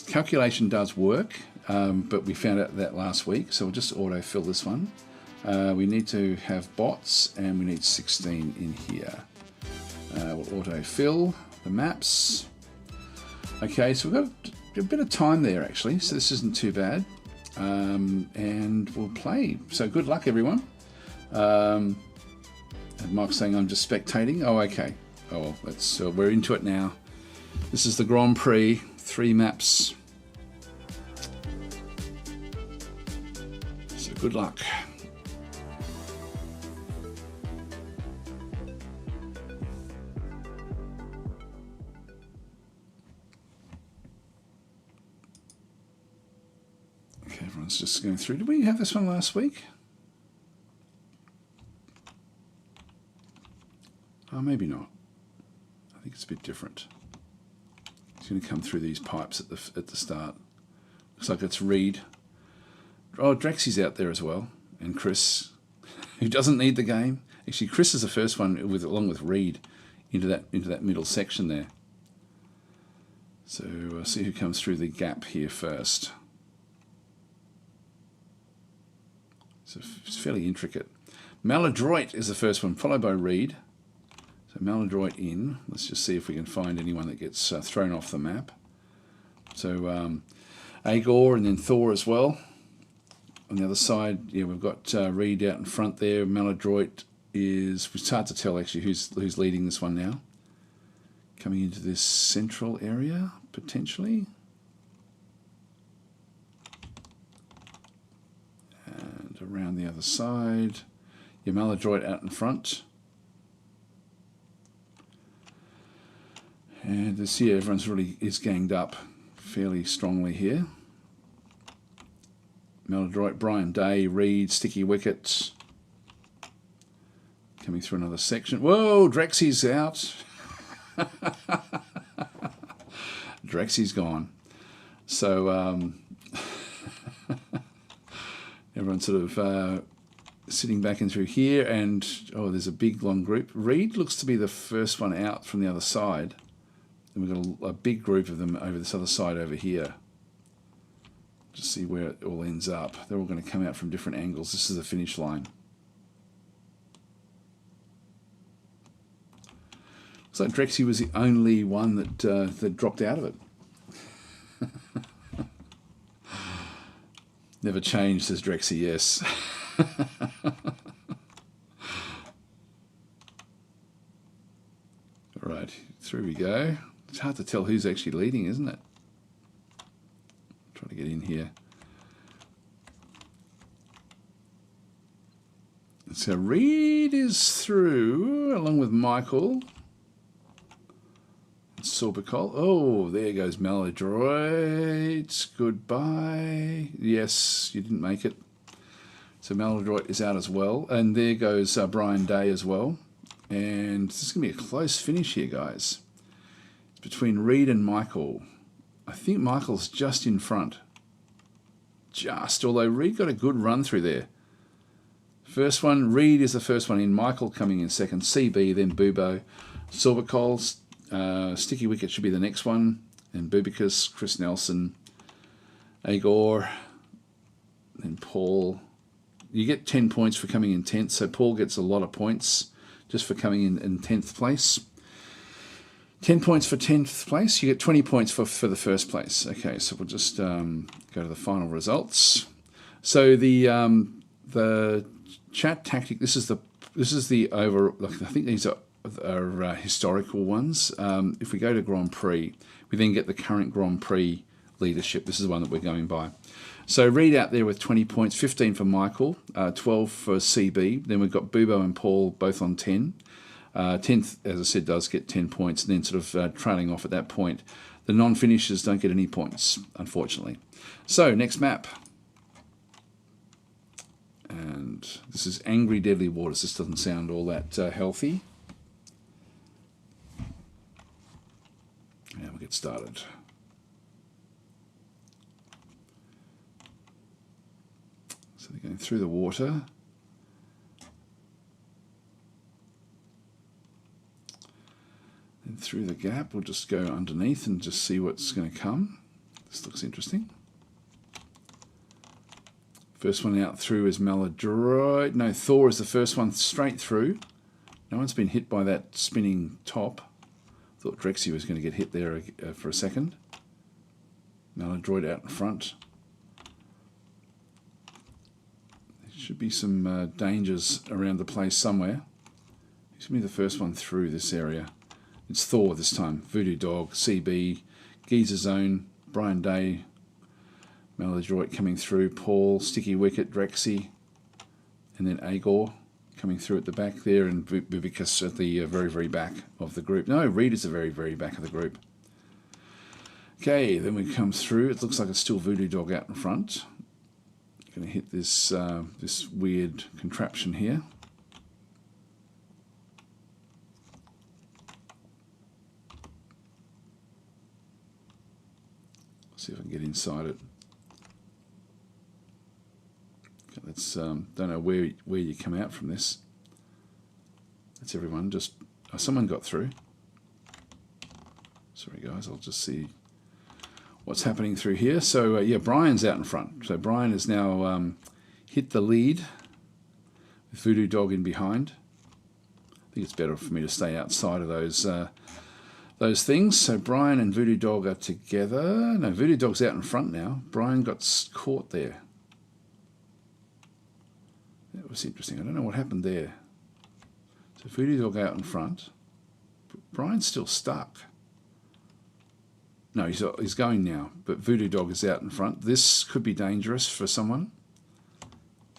calculation does work, but we found out that last week, so we'll just auto-fill this one. We need to have bots, and we need 16 in here. We'll auto-fill the maps. Okay, so we've got a bit of time there, actually, so this isn't too bad. And we'll play. So good luck, everyone. And Mike's saying I'm just spectating. Oh, okay. Oh, well, we're into it now. This is the Grand Prix. 3 maps. So good luck. Okay, everyone's just going through. Did we have this one last week? Oh, maybe not. I think it's a bit different. It's going to come through these pipes at the start. Looks like it's Reed. Oh, Drexy's out there as well, and Chris, who doesn't need the game. Actually, Chris is the first one along with Reed into that middle section there. So see who comes through the gap here first. So it's fairly intricate. Maladroit is the first one, followed by Reed. So Maladroit in. Let's just see if we can find anyone that gets thrown off the map. So Agor and then Thor as well. On the other side, yeah, we've got Reed out in front there. Maladroit is, it's hard to tell actually who's leading this one now. Coming into this central area, potentially. And around the other side. Yeah, Maladroit out in front. And this here, everyone's really is ganged up fairly strongly here. Maladroit, Brian Day, Reed, Sticky Wickets. Coming through another section. Whoa, Drexy's out. Drexy's gone. So everyone's sort of sitting back in through here, and oh, there's a big long group. Reed looks to be the first one out from the other side. And we've got a big group of them over this other side over here. Just see where it all ends up. They're all going to come out from different angles. This is the finish line. Looks like Drexy was the only one that dropped out of it. Never changed, says Drexy, yes. All right, through we go. It's hard to tell who's actually leading, isn't it? Try to get in here. So Reed is through, along with Michael. Sorbicol. Oh, there goes Maladroit. Goodbye. Yes, you didn't make it. So Maladroit is out as well. And there goes Brian Day as well. And this is going to be a close finish here, guys. It's between Reed and Michael. I think Michael's just in front. Just, although Reed got a good run through there. First one, Reed is the first one in. Michael coming in second. CB, then Bubo. Sorbicol. Sticky Wicket should be the next one. And Bubicus, Chris Nelson, Agor, then Paul. You get 10 points for coming in 10th, so Paul gets a lot of points just for coming in 10th place. 10 points for 10th place. You get 20 points for the first place. Okay, so we'll just go to the final results. So the ChatTactic. This is the over. I think these are historical ones. If we go to Grand Prix, we then get the current Grand Prix leadership. This is the one that we're going by. So Reed out there with 20 points, 15 for Michael, 12 for CB. Then we've got Bubo and Paul both on 10. 10th, as I said, does get 10 points, and then sort of trailing off at that point. The non-finishers don't get any points, unfortunately. So next map. And this is Angry Deadly Waters. This doesn't sound all that healthy. We'll get started. So they're going through the water. And through the gap, we'll just go underneath and just see what's going to come. This looks interesting. First one out through is Maladroit. No, Thor is the first one straight through. No one's been hit by that spinning top. Thought Drexy was going to get hit there for a second. Maladroit out in front. There should be some dangers around the place somewhere. He's going to be the first one through this area. It's Thor this time. Voodoo Dog, CB, Geezer Zone, Brian Day, Maladroit coming through, Paul, Sticky Wicket, Drexy, and then Agor coming through at the back there, and Bubicus at the very, very back of the group. No, Reed is the very, very back of the group. Okay, then we come through. It looks like it's still Voodoo Dog out in front. Going to hit this this weird contraption here. See if I can get inside it. Okay, let's don't know where you come out from this. That's everyone. Just someone got through. Sorry guys, I'll just see what's happening through here. So yeah, Brian's out in front. So Brian has now hit the lead with Voodoo Dog in behind. I think it's better for me to stay outside of those things. So Brian and Voodoo Dog are together. No, Voodoo Dog's out in front now. Brian got caught there. That was interesting. I don't know what happened there. So Voodoo Dog out in front. Brian's still stuck. No, he's going now, but Voodoo Dog is out in front. This could be dangerous for someone.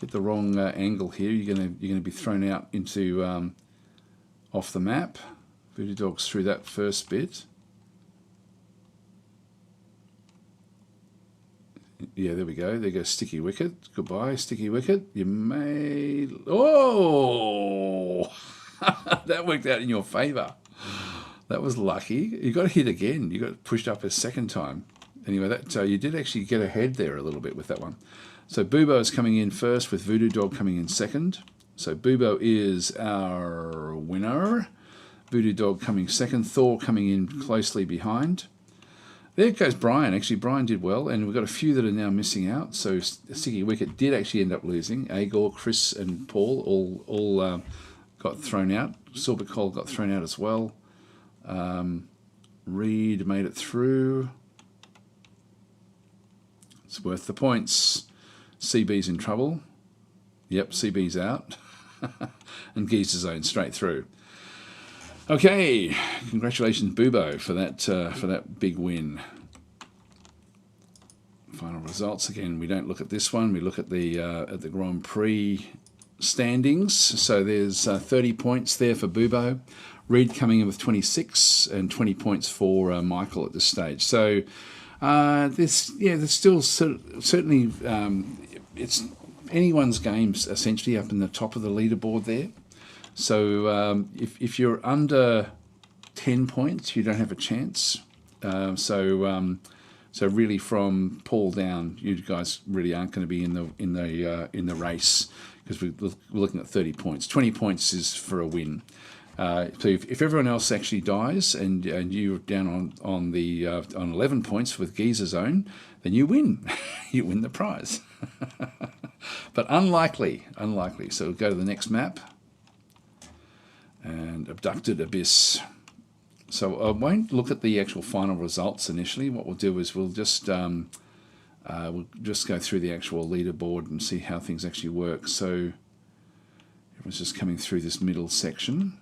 Hit the wrong angle here. You're gonna be thrown out into off the map. Voodoo Dog's through that first bit. Yeah, there we go. There goes Sticky Wicket. Goodbye, Sticky Wicket. You may... Oh! That worked out in your favour. That was lucky. You got hit again. You got pushed up a second time. Anyway, that you did actually get ahead there a little bit with that one. So Bubo is coming in first with Voodoo Dog coming in second. So Bubo is our winner. Voodoo Dog coming second. Thor coming in closely behind. There goes Brian. Actually, Brian did well, and we've got a few that are now missing out. So Sticky Wicket did actually end up losing. Agor, Chris, and Paul all got thrown out. Silvercole got thrown out as well. Reed made it through. It's worth the points. CB's in trouble. Yep, CB's out. And Geezer's Zone straight through. Okay, congratulations Bubo for that big win. Final results again. We don't look at this one. We look at the Grand Prix standings. So there's 30 points there for Bubo. Reed coming in with 26 and 20 points for Michael at this stage. So there's still certainly it's anyone's games essentially up in the top of the leaderboard there. So if you're under 10 points, you don't have a chance. So really from Paul down, you guys really aren't going to be in the race because we're looking at 30 points. 20 points is for a win. So if everyone else actually dies and you're down on 11 points with Geezer Zone, then you win. You win the prize. But unlikely. So we'll go to the next map. And Abducted Abyss. So I won't look at the actual final results initially. What we'll do is we'll just go through the actual leaderboard and see how things actually work. So everyone's just coming through this middle section.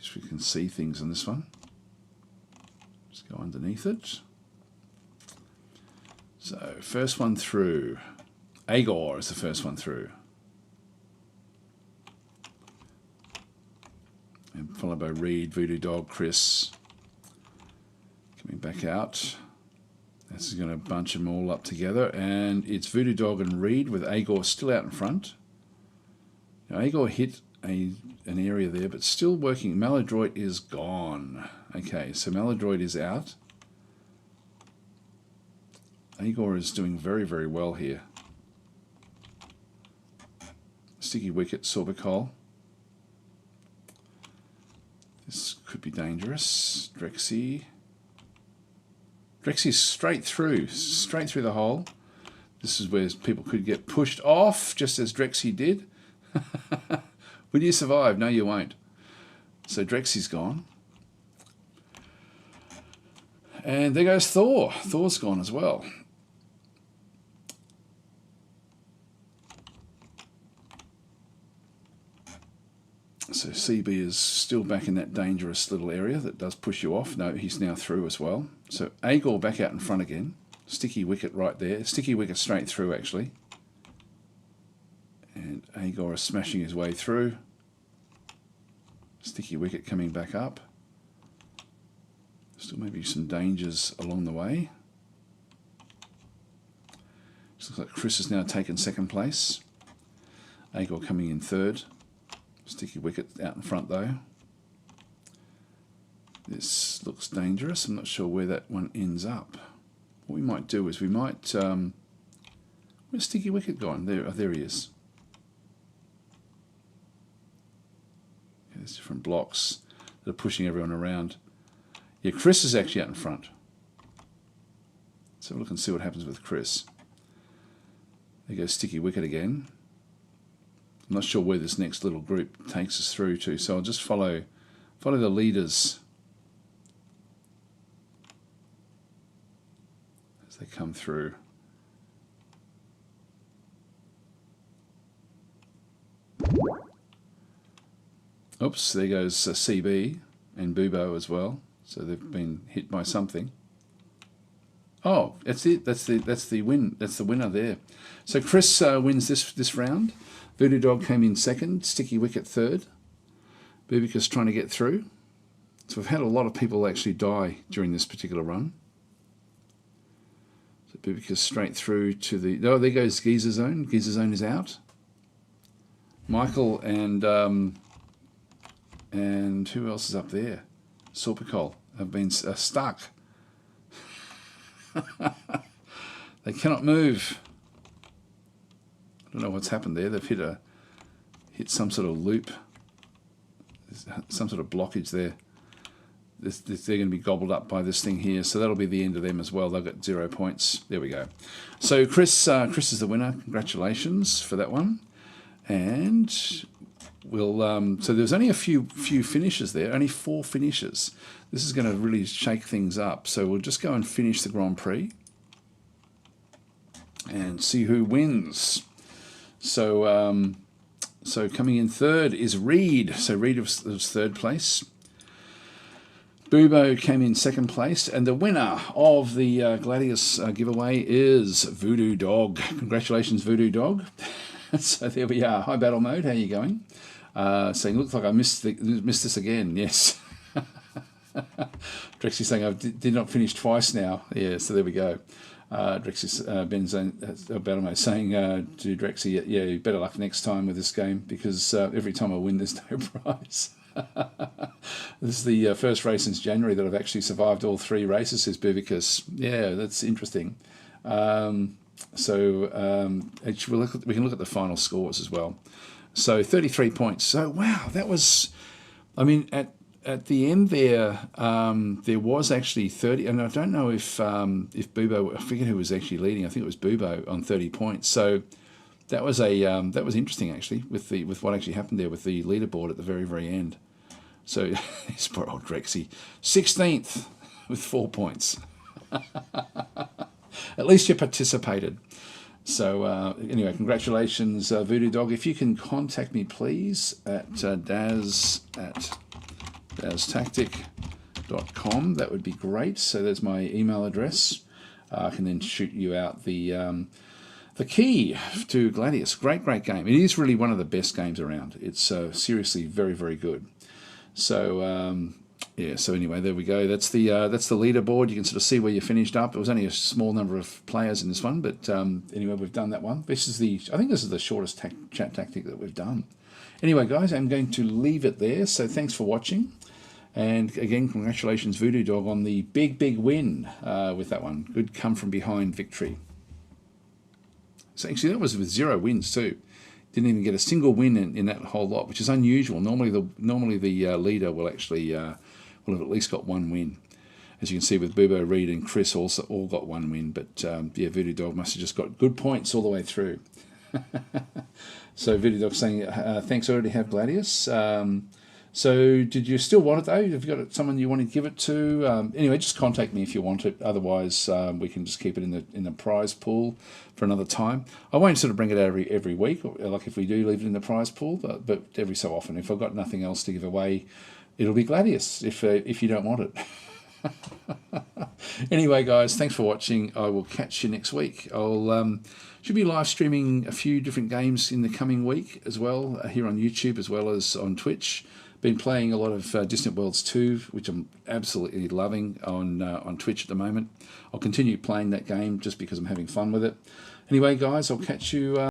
Just we can see things on this one. Just go underneath it. So first one through. Agor is the first one through. And followed by Reed, Voodoo Dog, Chris. Coming back out. This is going to bunch them all up together. And it's Voodoo Dog and Reed with Agor still out in front. Now, Agor hit an area there, but still working. Maladroit is gone. Okay, so Maladroit is out. Agor is doing very, very well here. Sticky Wicket, Sorbicol. This could be dangerous. Drexy. Drexy's straight through the hole. This is where people could get pushed off, just as Drexy did. Will you survive? No, you won't. So Drexy's gone. And there goes Thor. Thor's gone as well. So CB is still back in that dangerous little area that does push you off. No, he's now through as well. So Agor back out in front again. Sticky Wicket right there. Sticky Wicket straight through, actually. And Agor is smashing his way through. Sticky Wicket coming back up. Still maybe some dangers along the way. Just looks like Chris has now taken second place. Agor coming in third. Sticky Wicket out in front though. This looks dangerous. I'm not sure where that one ends up. what we might do is we might... where's Sticky Wicket gone? There, oh, there he is. Yeah, there's different blocks that are pushing everyone around. Yeah, Chris is actually out in front. Let's have a look and see what happens with Chris. There goes Sticky Wicket again. I'm not sure where this next little group takes us through to, so I'll just follow the leaders as they come through. Oops, there goes CB and Bubo as well. So they've been hit by something. Oh, that's it. That's the win. That's the winner there. So Chris wins this round. Voodoo Dog came in second. Sticky Wicket third. Bubika's trying to get through. So we've had a lot of people actually die during this particular run. So Bubika's straight through to the... Oh, there goes Geezer Zone. Geezer Zone is out. Michael and who else is up there? Sorpicol have been stuck. They cannot move. I don't know what's happened there. They've hit some sort of loop. There's some sort of blockage there. They're going to be gobbled up by this thing here, so that'll be the end of them as well. They've got 0 points. There we go. So Chris is the winner. Congratulations for that one. And we'll so there's only a few finishes there. Only 4 finishes. This is going to really shake things up. So we'll just go and finish the Grand Prix and see who wins. So so coming in third is Reed. So Reed was third place. Bubo came in second place, and the winner of the Gladius giveaway is Voodoo Dog. Congratulations, Voodoo Dog. So there we are. Hi, Battle Mode. How are you going? Saying, looks like I missed this again. Yes. Drexy saying, I did not finish twice now. Yeah, so there we go. Drexy, Battle Mode saying to Drexy, yeah, better luck next time with this game, because every time I win, there's no prize. This is the first race since January that I've actually survived all 3 races, says Bubicus. Yeah, that's interesting. Actually, we can look at the final scores as well. So 33 points. So wow, that was, I mean, at the end there, there was actually 30, and I don't know if Bubo, I forget who was actually leading. I think it was Bubo on 30 points. So that was that was interesting actually with what actually happened there with the leaderboard at the very end. So it's poor old Drexy, 16th with 4 points. At least you participated. So anyway, congratulations, Voodoo Dog. If you can contact me, please, at daztactic.com, that would be great. So there's my email address. I can then shoot you out the key to Gladius. Great game. It is really one of the best games around. It's seriously very good. So yeah. So anyway, there we go. That's the leaderboard. You can sort of see where you finished up. It was only a small number of players in this one, but anyway, we've done that one. I think this is the shortest chat tactic that we've done. Anyway, guys, I'm going to leave it there. So thanks for watching, and again, congratulations, Voodoo Dog, on the big win with that one. Good come from behind victory. So actually, that was with 0 wins too. Didn't even get a single win in that whole lot, which is unusual. Normally the leader will actually will have at least got 1 win. As you can see with Bubo, Reed and Chris also all got 1 win, but yeah, Voodoo Dog must have just got good points all the way through. So Voodoo Dog saying, thanks, I already have Gladius. So did you still want it though? Have you got someone you want to give it to? Anyway, just contact me if you want it. Otherwise, we can just keep it in the prize pool for another time. I won't sort of bring it out every week, like if we do leave it in the prize pool, but every so often. If I've got nothing else to give away, it'll be Gladius if you don't want it. Anyway, guys, thanks for watching. I will catch you next week. I'll should be live streaming a few different games in the coming week as well, here on YouTube as well as on Twitch. Been playing a lot of Distant Worlds 2, which I'm absolutely loving on Twitch at the moment. I'll continue playing that game just because I'm having fun with it. Anyway, guys, I'll catch you